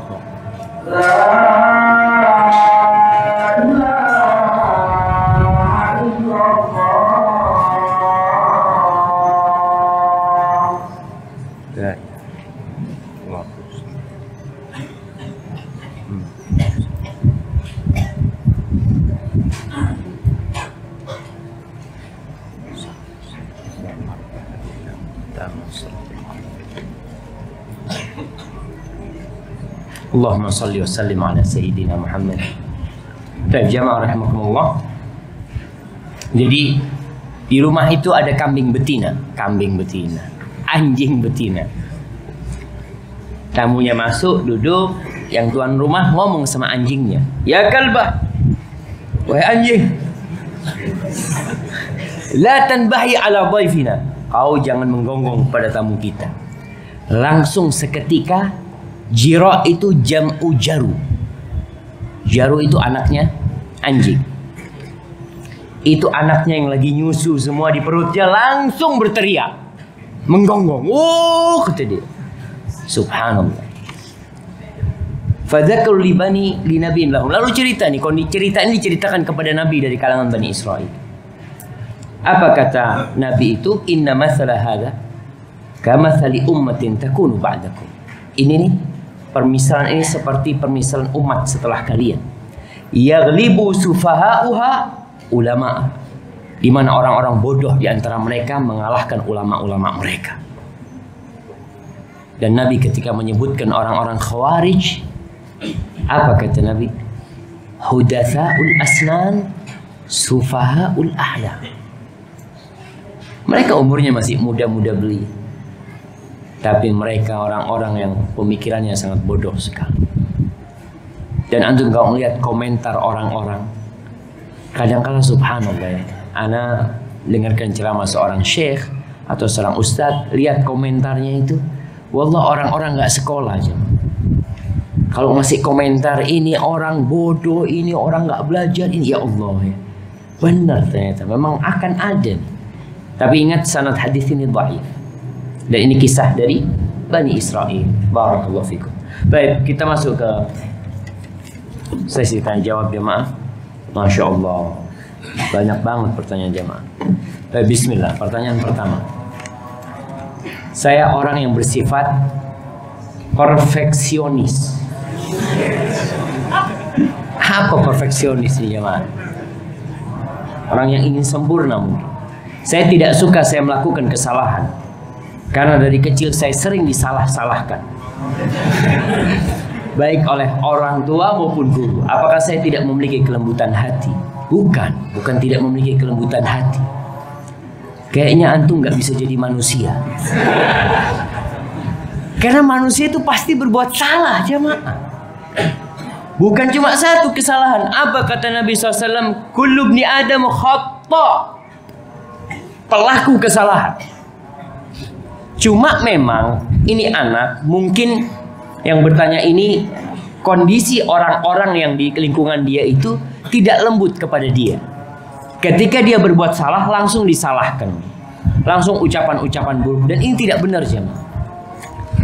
Allahu Akbar. Allahumma salli wa sallim ala Sayyidina Muhammad. Baik jamaah rahimakumullah. Jadi di rumah itu ada kambing betina, anjing betina. Tamunya masuk, duduk, yang tuan rumah ngomong sama anjingnya, "Ya kalbah, wahai anjing, la tanbahi ala dhaifina." Kau jangan menggonggong pada tamu kita. Langsung seketika Jira itu jam'u jaru. Jaru itu anaknya anjing. Itu anaknya yang lagi nyusu semua di perutnya langsung berteriak, menggonggong. Oh, kata dia. Subhanallah. Fadzakar li bani li nabiyyin lahum. Lalu cerita ini diceritakan kepada nabi dari kalangan Bani Israel. Apa kata nabi itu? Inna mathala hadza kamathali ummatin takunu ba'dakum. Ini nih, permisalan ini seperti permisalan umat setelah kalian. Yaghlibu sufaha'uha ulama, di mana orang-orang bodoh di antara mereka mengalahkan ulama-ulama mereka. Dan Nabi ketika menyebutkan orang-orang Khawarij, apa kata Nabi? Hudatsa'ul asnan, sufaha'ul ahlam. Mereka umurnya masih muda-muda belia, tapi mereka orang-orang yang pemikirannya sangat bodoh sekali. Dan antum kalau melihat komentar orang-orang, kadang-kala subhanallah ya, ana dengarkan ceramah seorang syekh atau seorang ustadz, lihat komentarnya itu, wallah orang-orang nggak sekolah aja. Kalau masih komentar ini orang bodoh, ini orang nggak belajar, ini ya Allah ya. Benar ternyata, memang akan ada. Tapi ingat sanad hadis ini dhaif. Dan ini kisah dari Bani Israel. Barakallahu fikum. Baik, kita masuk ke sesi tanya jawab jemaah. Masya Allah, banyak banget pertanyaan jemaah. Baik, bismillah. Pertanyaan pertama. Saya orang yang bersifat perfeksionis. Apa perfeksionis ini jemaah? Orang yang ingin sempurna mungkin. Saya tidak suka saya melakukan kesalahan, karena dari kecil saya sering disalah-salahkan, baik oleh orang tua maupun guru. Apakah saya tidak memiliki kelembutan hati? Bukan tidak memiliki kelembutan hati. Kayaknya antum nggak bisa jadi manusia. Karena manusia itu pasti berbuat salah, jemaah. Bukan cuma satu kesalahan. Apa kata Nabi SAW? Kullu ibni Adam khata'. Pelaku kesalahan. Cuma memang ini anak, mungkin yang bertanya ini kondisi orang-orang yang di lingkungan dia itu tidak lembut kepada dia. Ketika dia berbuat salah langsung disalahkan, langsung ucapan-ucapan buruk, dan ini tidak benar jemaah.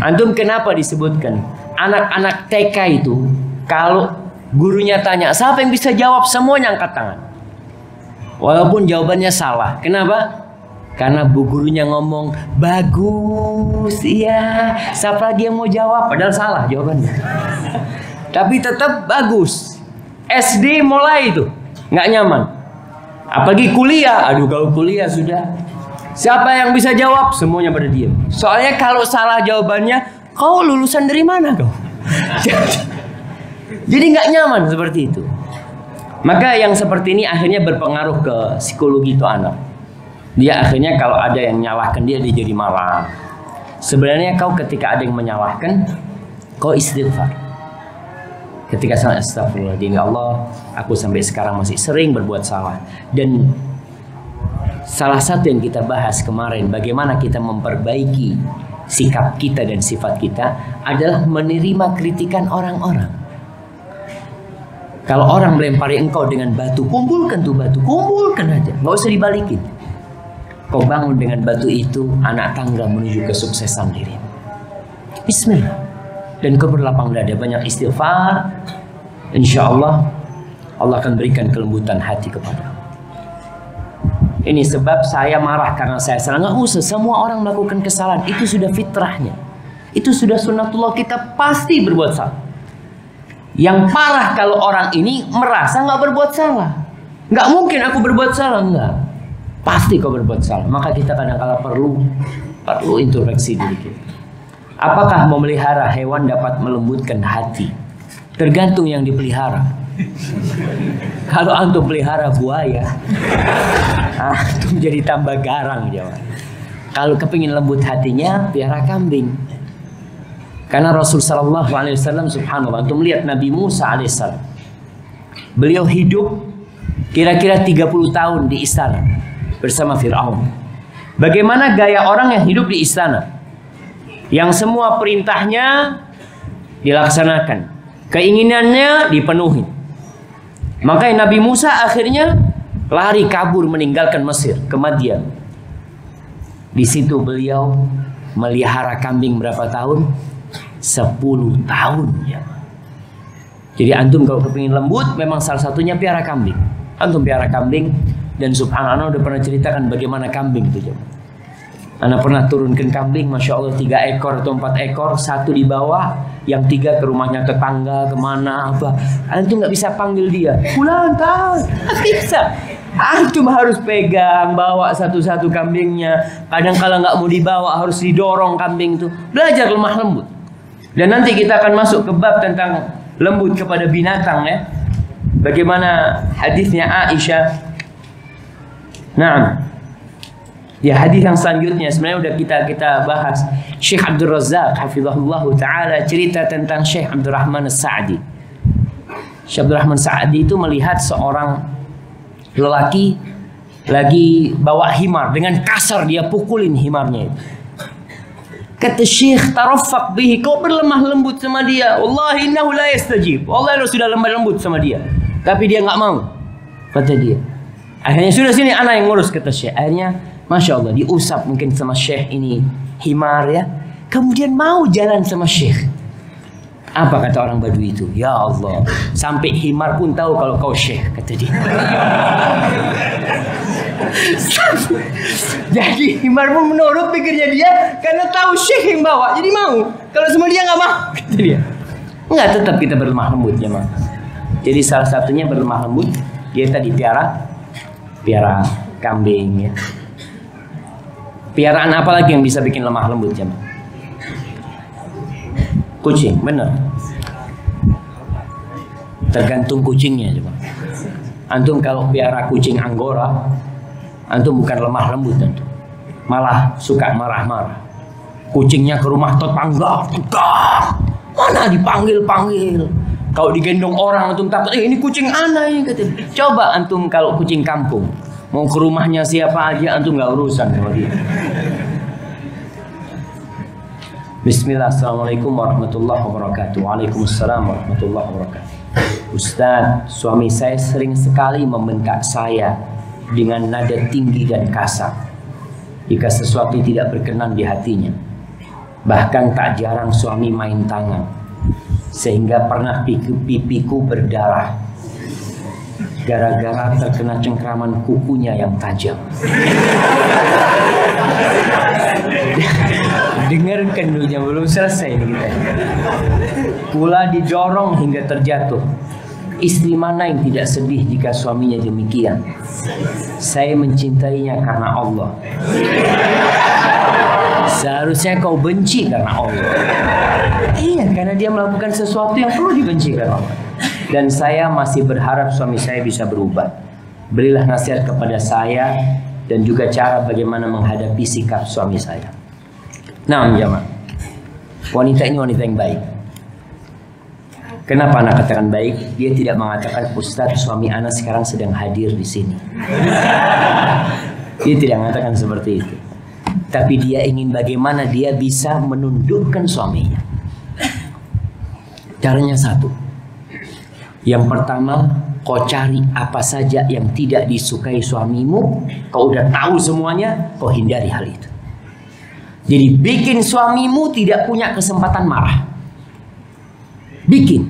Antum kenapa disebutkan anak-anak TK itu kalau gurunya tanya siapa yang bisa jawab, semuanya angkat tangan walaupun jawabannya salah. Kenapa? Karena bu gurunya ngomong bagus, iya. Siapa lagi yang mau jawab? Padahal salah jawabannya. Tapi tetap bagus. SD mulai itu nggak nyaman. Apalagi kuliah. Aduh, kalau kuliah sudah. Siapa yang bisa jawab? Semuanya pada diam. Soalnya kalau salah jawabannya, kau lulusan dari mana kau? Jadi nggak nyaman seperti itu. Maka yang seperti ini akhirnya berpengaruh ke psikologi itu anak. Dia akhirnya kalau ada yang menyalahkan dia jadi malah. Sebenarnya kau ketika ada yang menyalahkan, kau istighfar. Ketika salah, astagfirullah, ya Allah, aku sampai sekarang masih sering berbuat salah. Dan salah satu yang kita bahas kemarin, bagaimana kita memperbaiki sikap kita dan sifat kita adalah menerima kritikan orang-orang. Kalau orang melempari engkau dengan batu, kumpulkan tuh batu, kumpulkan aja, nggak usah dibalikin. Kau bangun dengan batu itu anak tangga menuju kesuksesan dirimu. Bismillah. dan kau berlapang dada, banyak istighfar, insya Allah Allah akan berikan kelembutan hati kepada. Ini sebab saya marah karena saya salah. Nggak usah, semua orang melakukan kesalahan, itu sudah fitrahnya, itu sudah sunnatullah, kita pasti berbuat salah. Yang parah kalau orang ini merasa nggak berbuat salah. Nggak mungkin aku berbuat salah, enggak. Pasti kau berbuat salah. Maka kita kadang-kala perlu introspeksi diri kita. Apakah memelihara hewan dapat melembutkan hati? Tergantung yang dipelihara. Kalau antum pelihara buaya, antum jadi tambah garang jawab. Kalau kepingin lembut hatinya, pelihara kambing. Karena Rasul sallallahu alaihi wasallam, subhanallah, antum lihat Nabi Musa alaihissalam. Beliau hidup kira-kira 30 tahun di istana bersama Fir'aun. Bagaimana gaya orang yang hidup di istana? Yang semua perintahnya dilaksanakan, keinginannya dipenuhi. Makanya Nabi Musa akhirnya lari kabur meninggalkan Mesir ke Madian. Di situ beliau melihara kambing berapa tahun? 10 tahun ya. Jadi antum kalau kepingin lembut, memang salah satunya piara kambing. Antum piara kambing, dan subhanallah udah pernah ceritakan bagaimana kambing itu. Ana pernah turunkan kambing, masya Allah 3 ekor atau 4 ekor, 1 di bawah, yang 3 ke rumahnya tetangga kemana apa. Antum nggak bisa panggil dia, pulang tahu, nggak bisa. Antum harus pegang, bawa satu-satu kambingnya. Kadang kala nggak mau dibawa, harus didorong kambing itu. Belajar lemah lembut. Dan nanti kita akan masuk ke bab tentang lembut kepada binatang ya. Bagaimana hadisnya Aisyah. Nah, ya hadis yang selanjutnya sebenarnya udah kita bahas. Syekh Abdul Razak hafizahullah taala cerita tentang Syekh Abdurrahman As-Sa'di. Syekh Abdurrahman As-Sa'di itu melihat seorang lelaki lagi bawa himar, dengan kasar dia pukulin himarnya itu. Kata Syekh, tarafaq bihi, kau berlemah lembut sama dia. Wallahi innahu la yastajib. Wallahi sudah lemah lembut sama dia, tapi dia nggak mau. Kata dia. Akhirnya sudah sini anak yang ngurus, kata Syekh. Akhirnya masya Allah diusap mungkin sama Syekh ini himar ya. Kemudian mau jalan sama Syekh. Apa kata orang Badui itu? Ya Allah, sampai himar pun tahu kalau kau Syekh, kata dia. Jadi himar pun menurut pikirnya dia, karena tahu Syekh yang bawa, jadi mau. Kalau semua dia nggak mau, kata dia. Enggak, tetap kita berlemah lembut ya, Mas. Jadi salah satunya berlemah lembut, dia tadi piara kambing ya. Piaraan apa lagi yang bisa bikin lemah lembut ya, Mas? Kucing, benar. Tergantung kucingnya coba. Antum kalau piara kucing Anggora, antum bukan lemah lembut antum, malah suka marah-marah. Kucingnya ke rumah tetangga, mana dipanggil-panggil. Kalau digendong orang antum takut, ini kucing ana ini kata. Coba antum kalau kucing kampung mau ke rumahnya siapa aja antum nggak urusan sama dia. Bismillah, assalamualaikum warahmatullahi wabarakatuh. Waalaikumsalam warahmatullahi wabarakatuh. Ustaz, suami saya sering sekali membentak saya dengan nada tinggi dan kasar jika sesuatu tidak berkenan di hatinya. Bahkan tak jarang suami main tangan, sehingga pernah pipiku berdarah gara-gara terkena cengkraman kukunya yang tajam. Dengarkan dulu, belum selesai ini kita. Pula didorong hingga terjatuh. Istri mana yang tidak sedih jika suaminya demikian? Saya mencintainya karena Allah. Seharusnya kau benci karena Allah. Iya, karena dia melakukan sesuatu yang perlu dibenci karena Allah. Dan saya masih berharap suami saya bisa berubah. Berilah nasihat kepada saya dan juga cara bagaimana menghadapi sikap suami saya. Nah, jamaah, wanita ini wanita yang baik. Kenapa anak katakan baik? Dia tidak mengatakan, Ustaz, suami anak sekarang sedang hadir di sini. Dia tidak mengatakan seperti itu. Tapi dia ingin bagaimana dia bisa menundukkan suaminya. Caranya satu. Yang pertama, kau cari apa saja yang tidak disukai suamimu. Kau udah tahu semuanya, kau hindari hal itu. Jadi bikin suamimu tidak punya kesempatan marah. Bikin.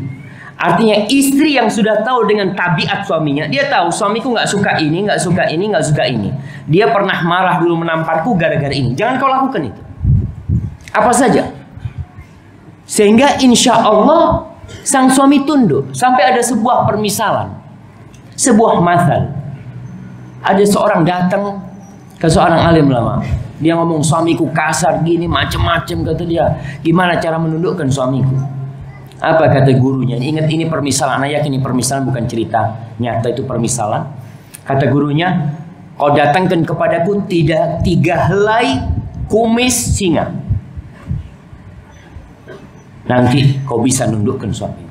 Artinya istri yang sudah tahu dengan tabiat suaminya, dia tahu suamiku nggak suka ini, nggak suka ini, nggak suka ini. Dia pernah marah dulu menamparku gara-gara ini. Jangan kau lakukan itu. Apa saja. Sehingga insya Allah sang suami tunduk. Sampai ada sebuah permisalan, sebuah masal. Ada seorang datang ke seorang alim lama. Dia ngomong suamiku kasar gini, macam-macam kata dia. Gimana cara menundukkan suamiku? Apa kata gurunya? Ingat ini permisalan, anak yakin ini permisalan bukan cerita nyata, itu permisalan. Kata gurunya, kau datangkan kepadaku 3 helai kumis singa. Nanti kau bisa nundukkan suami.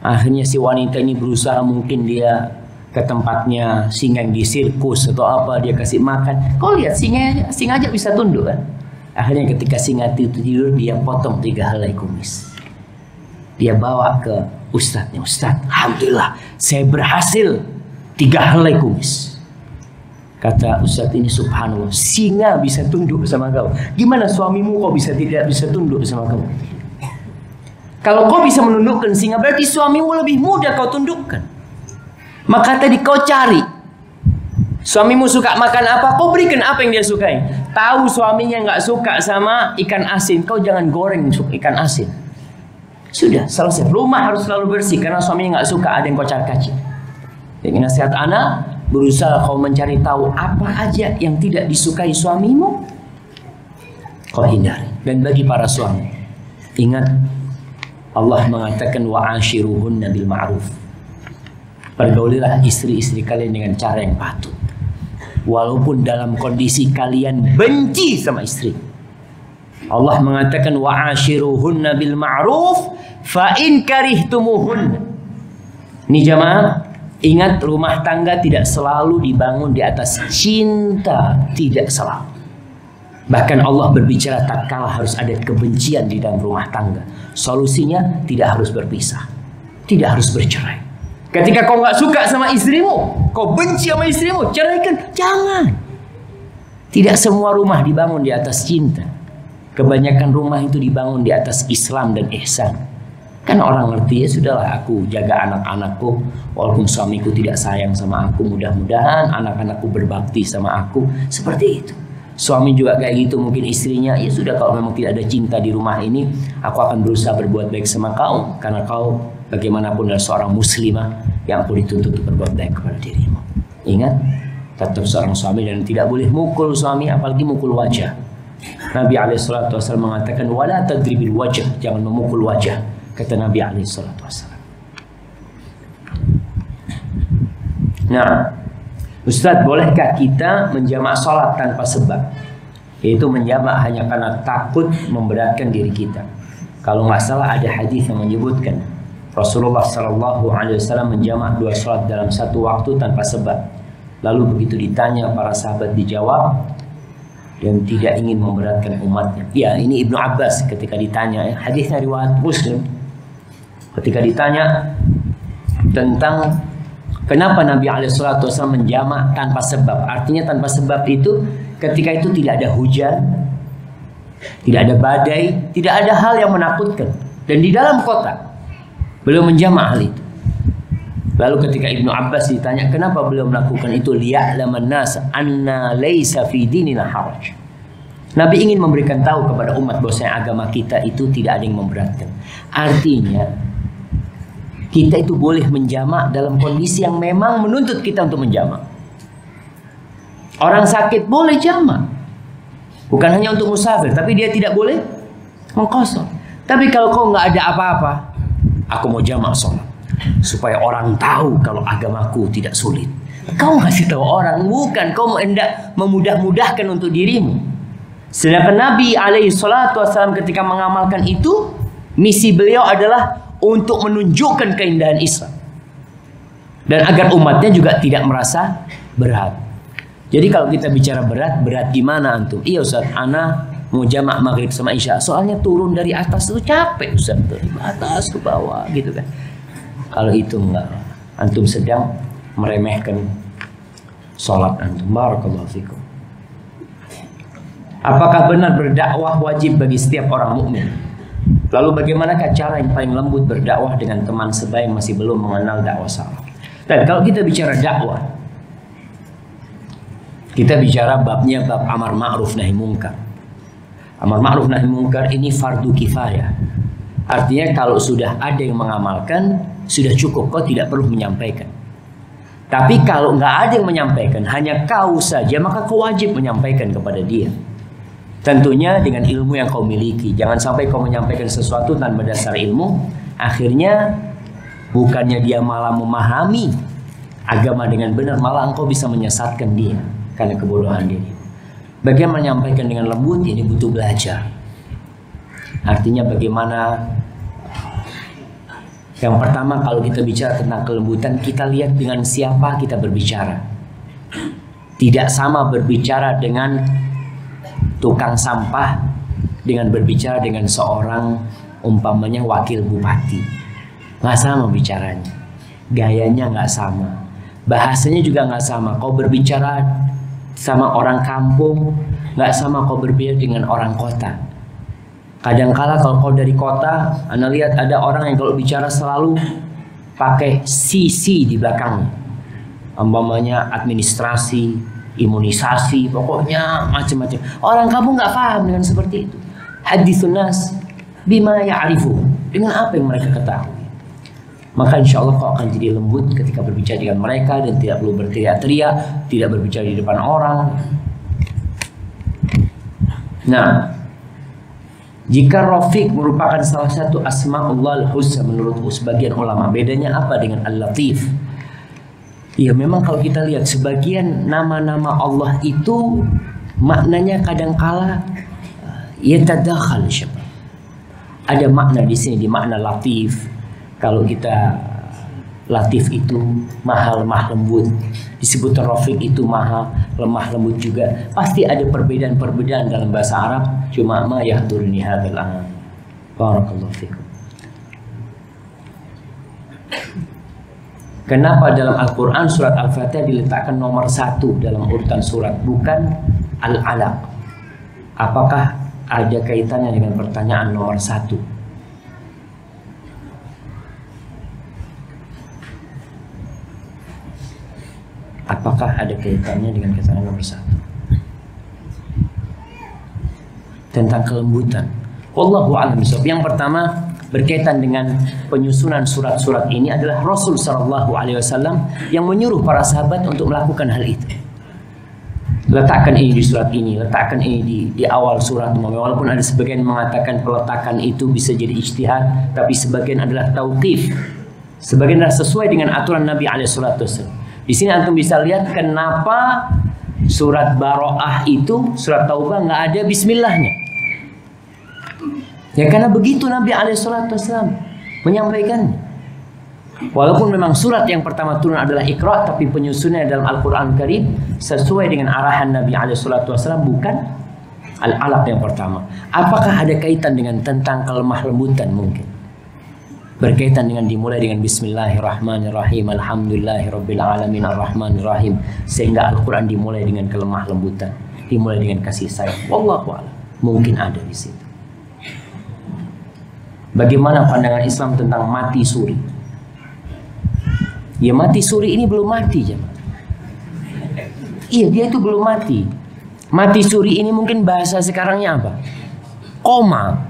Akhirnya si wanita ini berusaha, mungkin dia ke tempatnya singa yang di sirkus atau apa, dia kasih makan. Kau lihat singa aja bisa tunduk kan? Akhirnya ketika singa itu tidur, dia potong 3 helai kumis. Dia bawa ke ustadznya. Ustadz, alhamdulillah saya berhasil 3 helai kumis. Kata ustadz ini, subhanallah, singa bisa tunduk sama kau. Gimana suamimu kok tidak bisa tunduk sama kau? Kalau kau bisa menundukkan singa, berarti suamimu lebih mudah kau tundukkan. Maka tadi kau cari. Suamimu suka makan apa, kau berikan apa yang dia sukai. Tahu suaminya nggak suka sama ikan asin, kau jangan goreng ikan asin. Sudah selesai. Rumah harus selalu bersih karena suaminya nggak suka ada yang kocar-kacir. Jadi nasihat anak, berusaha kau mencari tahu apa aja yang tidak disukai suamimu, kau hindari. Dan bagi para suami, ingat Allah mengatakan wa'ashiruhunna bil ma'ruf. Pergaulilah istri-istri kalian dengan cara yang patut. Walaupun dalam kondisi kalian benci sama istri. Allah mengatakan wa'ashiruhunna bil ma'ruf fa in karihtumuhunna. Ini jamaah, ingat rumah tangga tidak selalu dibangun di atas cinta, tidak selalu. Bahkan Allah berbicara tatkala harus ada kebencian di dalam rumah tangga. Solusinya tidak harus berpisah, tidak harus bercerai. Ketika kau nggak suka sama istrimu, kau benci sama istrimu, ceraikan. Jangan. Tidak semua rumah dibangun di atas cinta. Kebanyakan rumah itu dibangun di atas Islam dan ihsan. Kan orang ngerti, ya sudahlah aku jaga anak-anakku, walaupun suamiku tidak sayang sama aku, mudah-mudahan anak-anakku berbakti sama aku. Seperti itu. Suami juga kayak gitu, mungkin istrinya, ya sudah kalau memang tidak ada cinta di rumah ini, aku akan berusaha berbuat baik sama kau, karena kau bagaimanapun adalah seorang muslimah yang aku dituntut untuk berbuat baik kepada dirimu. Ingat, tetap seorang suami dan tidak boleh mukul suami, apalagi mukul wajah. Nabi SAW mengatakan wala tadribil wajah, jangan memukul wajah, kata Nabi SAW. Nah, Ustadz, bolehkah kita menjamak sholat tanpa sebab? Yaitu menjamak hanya karena takut memberatkan diri kita. Kalau nggak salah ada hadis yang menyebutkan Rasulullah SAW menjamak 2 sholat dalam satu waktu tanpa sebab. Lalu begitu ditanya para sahabat dijawab dan tidak ingin memberatkan umatnya. Ya, ini Ibnu Abbas ketika ditanya, hadisnya riwayat Muslim. Ketika ditanya tentang kenapa Nabi SAW menjamak tanpa sebab. Artinya tanpa sebab itu ketika itu tidak ada hujan, tidak ada badai, tidak ada hal yang menakutkan. Dan di dalam kota beliau menjamak hal itu. Lalu ketika Ibnu Abbas ditanya kenapa beliau melakukan itu, liya'laman nas anna laisa fi dinina haraj. Nabi ingin memberikan tahu kepada umat bahwasanya agama kita itu tidak ada yang memberatkan. Artinya kita itu boleh menjamak dalam kondisi yang memang menuntut kita untuk menjamak. Orang sakit boleh jamak. Bukan hanya untuk musafir, tapi dia tidak boleh mengqashar. Tapi kalau kau nggak ada apa-apa, aku mau jamak sholat supaya orang tahu kalau agamaku tidak sulit. Kau ngasih tahu orang, bukan kau hendak memudah-mudahkan untuk dirimu. Sedangkan Nabi SAW ketika mengamalkan itu, misi beliau adalah untuk menunjukkan keindahan Islam dan agar umatnya juga tidak merasa berat. Jadi kalau kita bicara berat gimana antum? Iya Ustaz, ana mau jamak maghrib sama isya, soalnya turun dari atas itu capek Ustaz, dari atas ke bawah gitu kan. Kalau itu enggak, antum sedang meremehkan sholat antum. Barakallahu fikum. Apakah benar berdakwah wajib bagi setiap orang mukmin? Lalu bagaimanakah cara yang paling lembut berdakwah dengan teman sebaya yang masih belum mengenal dakwah salaf? Dan kalau kita bicara dakwah, kita bicara babnya bab amar ma'ruf nahi munkar. Amar ma'ruf nahi munkar ini fardu kifayah. Artinya kalau sudah ada yang mengamalkan, sudah cukup, kau tidak perlu menyampaikan. Tapi kalau nggak ada yang menyampaikan, hanya kau saja, maka kau wajib menyampaikan kepada dia. Tentunya dengan ilmu yang kau miliki. Jangan sampai kau menyampaikan sesuatu tanpa dasar ilmu, akhirnya bukannya dia malah memahami agama dengan benar, malah engkau bisa menyesatkan dia karena kebodohan dia. Bagaimana menyampaikan dengan lembut, ini butuh belajar. Artinya bagaimana. Yang pertama, kalau kita bicara tentang kelembutan, kita lihat dengan siapa kita berbicara. Tidak sama berbicara dengan tukang sampah dengan berbicara dengan seorang umpamanya wakil bupati. Nggak sama bicaranya, gayanya nggak sama, bahasanya juga nggak sama. Kau berbicara sama orang kampung nggak sama kau berbicara dengan orang kota. Kadangkala kalau kau dari kota, Anda lihat ada orang yang kalau bicara selalu pakai CC di belakangnya. Umpamanya administrasi, imunisasi, pokoknya macam-macam. Orang kampung nggak paham dengan seperti itu. Haditsun nas bima ya'rifu, dengan apa yang mereka ketahui. Maka insya Allah kau akan jadi lembut ketika berbicara dengan mereka dan tidak perlu berteriak-teriak, tidak berbicara di depan orang. Nah, jika Rafiq merupakan salah satu asma'ullah al-husna menurut sebagian ulama, bedanya apa dengan al-latif? Ya memang kalau kita lihat sebagian nama-nama Allah itu maknanya kadangkala yatadakhal syabab. Ada makna di sini, di makna latif. Kalau kita latif itu maha lemah lembut, disebut Rafiq itu maha lemah lembut juga. Pasti ada perbedaan-perbedaan dalam bahasa Arab. Cuma ma yahdurni hadzal an. Barakallahu fikum. Kenapa dalam Al-Quran surat Al-Fatihah diletakkan nomor 1 dalam urutan surat, bukan Al-Alaq? Apakah ada kaitannya dengan pertanyaan nomor 1? Apakah ada kaitannya dengan kaitan nomor 1? Tentang kelembutan. Wallahu a'lam bishawab. Yang pertama berkaitan dengan penyusunan surat-surat ini adalah Rasul sallallahu alaihi wasallam yang menyuruh para sahabat untuk melakukan hal itu. Letakkan ini di surat ini, letakkan ini di awal surat. Walaupun ada sebagian mengatakan peletakan itu bisa jadi ijtihad, tapi sebagian adalah tauqif. Sebagian adalah sesuai dengan aturan Nabi alaihi salatu wasallam. Di sini antum bisa lihat kenapa surat Baro'ah itu, surat Taubah nggak ada bismillahnya. Ya karena begitu Nabi alaihissalatu wassalam menyampaikan. Walaupun memang surat yang pertama turun adalah Iqra, tapi penyusunnya dalam Al-Quran Karim sesuai dengan arahan Nabi alaihissalatu wassalam, bukan Al-Alaq yang pertama. Apakah ada kaitan dengan tentang kelemah lembutan? Mungkin berkaitan dengan dimulai dengan Bismillahirrahmanirrahim, Alhamdulillahirabbil alamin arrahmanirrahim, sehingga Al-Quran dimulai dengan kelemah lembutan, dimulai dengan kasih sayang. Wallahu a'lam. Mungkin ada di situ. Bagaimana pandangan Islam tentang mati suri? Ya mati suri ini belum mati, jemaah. Iya, dia itu belum mati. Mati suri ini mungkin bahasa sekarangnya apa? Koma.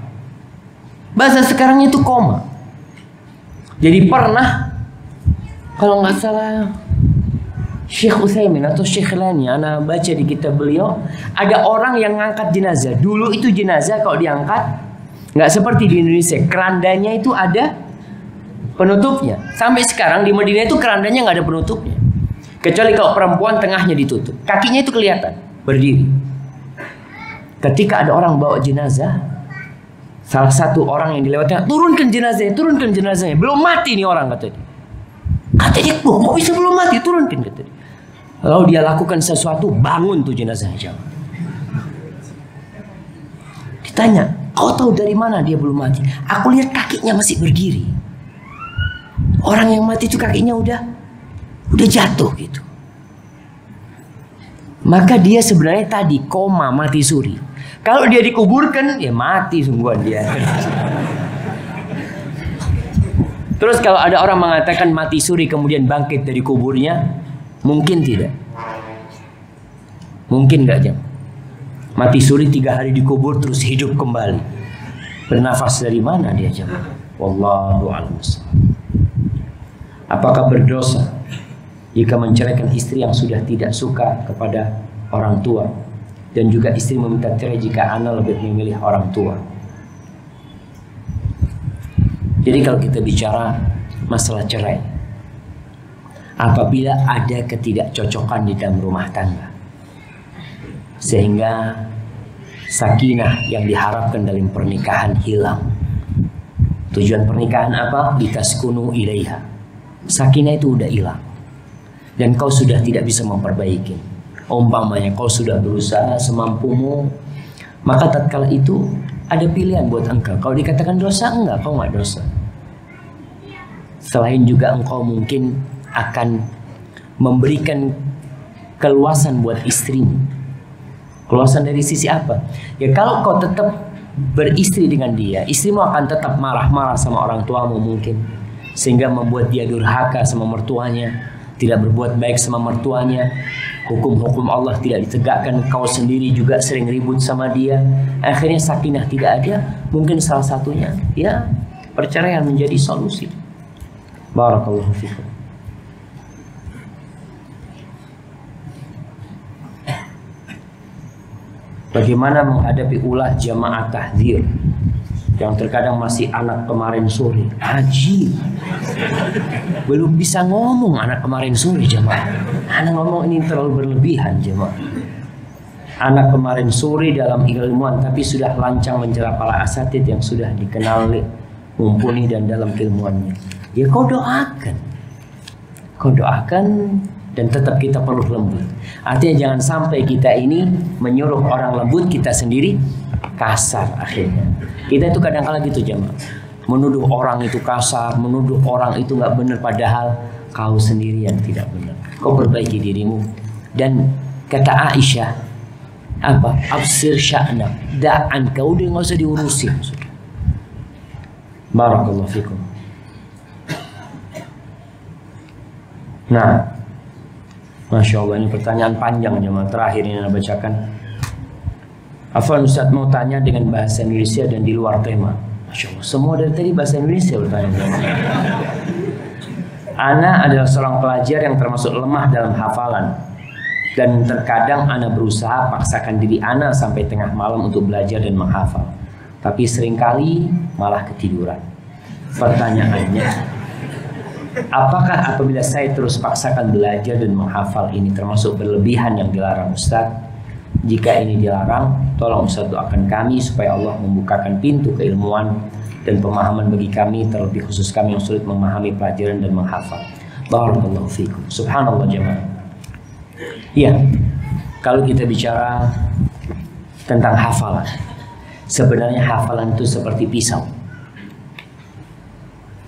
Bahasa sekarangnya itu koma. Jadi pernah, kalau nggak salah Syekh Utsaimin atau Syekh Lani, ana baca di kitab beliau, ada orang yang ngangkat jenazah. Dulu itu jenazah kalau diangkat nggak seperti di Indonesia, kerandanya itu ada penutupnya. Sampai sekarang di Madinah itu kerandanya nggak ada penutupnya, kecuali kalau perempuan tengahnya ditutup, kakinya itu kelihatan berdiri. Ketika ada orang bawa jenazah, salah satu orang yang dilewatkan, turunkan jenazahnya, belum mati nih orang, katanya. Katanya, kok bisa belum mati, turunkan, katanya. Lalu dia lakukan sesuatu, bangun tuh jenazahnya. Ditanya, kau tahu dari mana dia belum mati? Aku lihat kakinya masih berdiri. Orang yang mati itu kakinya udah jatuh gitu. maka dia sebenarnya tadi koma, mati suri. Kalau dia dikuburkan, ya mati sungguhan dia. Terus kalau ada orang mengatakan mati suri kemudian bangkit dari kuburnya, mungkin tidak. Mungkin nggak jam. Mati suri 3 hari dikubur terus hidup kembali. Bernafas dari mana dia jam? Wallahu a'lam. Apakah berdosa jika menceraikan istri yang sudah tidak suka kepada orang tua, dan juga istri meminta cerai jika anak lebih memilih orang tua? Jadi kalau kita bicara masalah cerai, apabila ada ketidakcocokan di dalam rumah tangga sehingga sakinah yang diharapkan dalam pernikahan hilang. Tujuan pernikahan apa? Litaskunu ilaiha. Sakinah itu udah hilang dan kau sudah tidak bisa memperbaiki. Umpamanya kau sudah berusaha semampumu, maka tatkala itu ada pilihan buat engkau. Kalau dikatakan dosa, enggak, kau enggak dosa. Selain juga engkau mungkin akan memberikan keluasan buat istrimu. Keluasan dari sisi apa? Ya kalau kau tetap beristri dengan dia, istrimu akan tetap marah-marah sama orang tuamu mungkin, sehingga membuat dia durhaka sama mertuanya, tidak berbuat baik sama mertuanya. Hukum-hukum Allah tidak ditegakkan, kau sendiri juga sering ribut sama dia. Akhirnya sakinah tidak ada. Mungkin salah satunya ya perceraian menjadi solusi. Barakallahu fikum. Bagaimana menghadapi ulah jamaah tahdzir yang terkadang masih anak kemarin sore? Ajib. Belum bisa ngomong anak kemarin sore jamaah. Anak ngomong ini terlalu berlebihan jamaah. Anak kemarin sore dalam ilmuwan tapi sudah lancang mencela para asatid yang sudah dikenal mumpuni dan dalam keilmuannya. Ya kau doakan. Kau doakan. Dan tetap kita perlu lembut. Artinya jangan sampai kita ini menyuruh orang lembut, kita sendiri kasar akhirnya. Kita itu kadang-kala gitu jemaah. Menuduh orang itu kasar, menuduh orang itu nggak benar, padahal kau sendiri yang tidak benar. Kau perbaiki dirimu. Dan kata Aisyah, apa? Absir sya'na, da'an, kau udah nggak usah diurusin. Barakallahu fikum. Nah, Masya Allah, ini pertanyaan panjang jemaah. Terakhir ini saya bacakan. Afwan Ustaz, mau tanya dengan bahasa Indonesia dan di luar tema. Masya Allah, semua dari tadi bahasa Indonesia bertanya. Ana adalah seorang pelajar yang termasuk lemah dalam hafalan. Dan terkadang Ana berusaha paksakan diri Ana sampai tengah malam untuk belajar dan menghafal. Tapi seringkali malah ketiduran. Pertanyaannya, apakah apabila saya terus paksakan belajar dan menghafal ini termasuk berlebihan yang dilarang Ustaz? Jika ini dilarang, tolong Ustaz doakan kami supaya Allah membukakan pintu keilmuan dan pemahaman bagi kami, terlebih khusus kami yang sulit memahami pelajaran dan menghafal. Barakallahu fikum. Subhanallah jemaah. Ya, kalau kita bicara tentang hafalan, sebenarnya hafalan itu seperti pisau.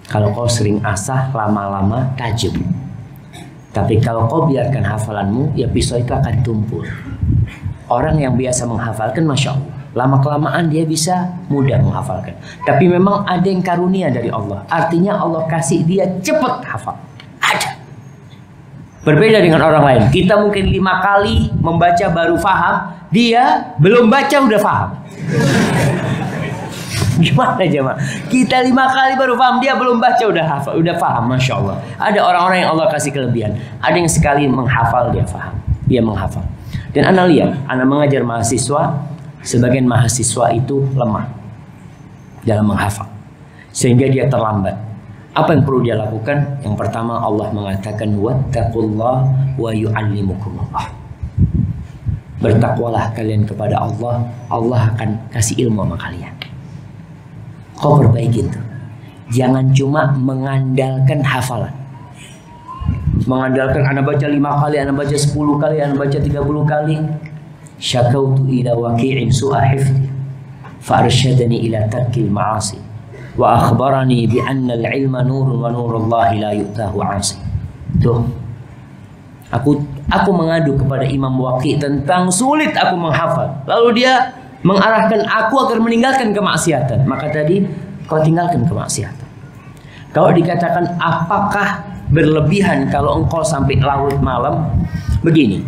Kalau kau sering asah, lama-lama tajam. Tapi kalau kau biarkan hafalanmu, ya pisau itu akan tumpul. Orang yang biasa menghafalkan, Masya Allah, lama-kelamaan dia bisa mudah menghafalkan. Tapi memang ada yang karunia dari Allah. Artinya Allah kasih dia cepat hafal. Ada. Berbeda dengan orang lain. Kita mungkin 5 kali membaca baru faham. Dia belum baca udah faham. Gimana jemaah? Kita 5 kali baru paham, dia belum baca udah hafal, udah paham, Masya Allah. Ada orang-orang yang Allah kasih kelebihan. Ada yang sekali menghafal dia paham, dia menghafal. Dan Ana lihat, Ana mengajar mahasiswa, sebagian mahasiswa itu lemah dalam menghafal, sehingga dia terlambat. Apa yang perlu dia lakukan? Yang pertama, Allah mengatakan wattaqullah wa yu'allimukumullah. Bertakwalah kalian kepada Allah, Allah akan kasih ilmu sama kalian. Kau perbaikin tuh. Jangan cuma mengandalkan hafalan. Mengandalkan anak baca 5 kali, anak baca 10 kali, anak baca 30 kali. Syakautu ila waqi'in su'a hifdi fa'arsyadani ila tarkil ma'asi wa akhbarani bi anna al-ilma nurun wa nurullahi la yu'tahu 'asi. Tuh. Aku mengadu kepada Imam Waqi tentang sulit aku menghafal. Lalu dia mengarahkan aku agar meninggalkan kemaksiatan. Maka tadi kau tinggalkan kemaksiatan. Kalau dikatakan apakah berlebihan kalau engkau sampai larut malam? Begini.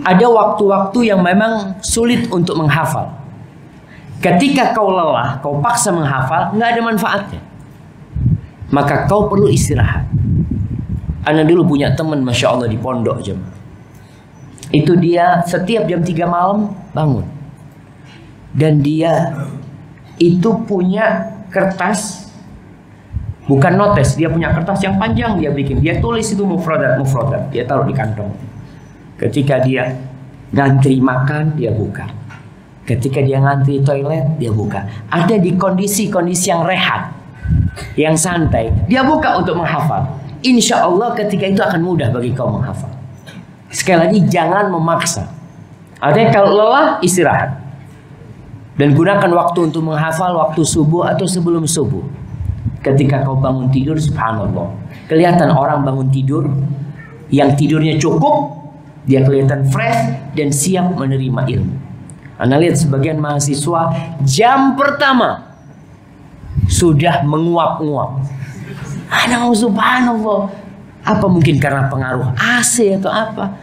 Ada waktu-waktu yang memang sulit untuk menghafal. Ketika kau lelah, kau paksa menghafal, nggak ada manfaatnya. Maka kau perlu istirahat. Ana dulu punya teman, Masya Allah, di pondok jam. Itu dia setiap jam 3 malam bangun. Dan dia itu punya kertas, bukan notes, dia punya kertas yang panjang dia bikin. Dia tulis itu mufradat, dia taruh di kantong. Ketika dia ngantri makan, dia buka. Ketika dia ngantri toilet, dia buka. Ada di kondisi-kondisi yang rehat, yang santai, dia buka untuk menghafal. Insya Allah ketika itu akan mudah bagi kau menghafal. Sekali lagi, jangan memaksa. Artinya kalau lelah, istirahat. Dan gunakan waktu untuk menghafal waktu subuh atau sebelum subuh. Ketika kau bangun tidur, subhanallah, kelihatan orang bangun tidur yang tidurnya cukup, dia kelihatan fresh dan siap menerima ilmu. Anda lihat sebagian mahasiswa jam pertama sudah menguap-nguap. Anda subhanallah, apa mungkin karena pengaruh AC atau apa?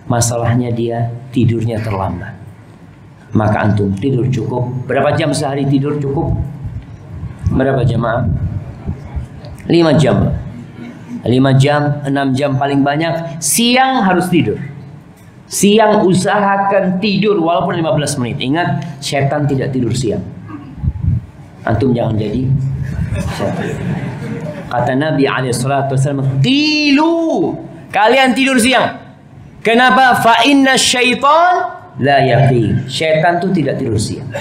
Masalahnya dia tidurnya terlambat. Maka antum tidur cukup. Berapa jam sehari tidur cukup? Berapa jamaah? 5 jam. 5 jam, 6 jam paling banyak. Siang harus tidur. Siang usahakan tidur walaupun 15 menit. Ingat, setan tidak tidur siang. Antum jangan jadi setan. Kata Nabi SAW, "Tilu, kalian tidur siang." Kenapa? Fa inna syaitan la yaqin. Syaitan itu tidak tidur siang.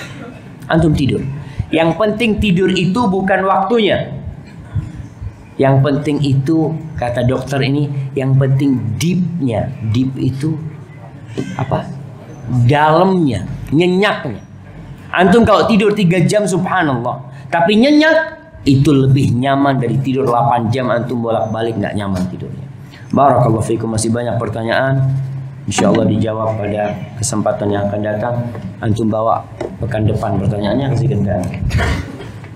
Antum tidur. Yang penting tidur itu bukan waktunya. Yang penting itu, kata dokter ini, yang penting deepnya. Deep itu apa? Dalamnya, nyenyaknya. Antum kalau tidur 3 jam subhanallah, tapi nyenyak, itu lebih nyaman dari tidur 8 jam antum bolak-balik nggak nyaman tidurnya. Barakallahu fikum. Masih banyak pertanyaan, insyaallah dijawab pada kesempatan yang akan datang. Antum bawa pekan depan pertanyaannya, kasihkan ke anda.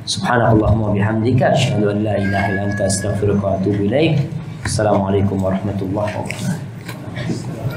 Subhanallahumma bihamdika asyhadu an la ilaha illa anta astaghfiruka wa atubu ilaik. Assalamualaikum warahmatullahi wabarakatuh.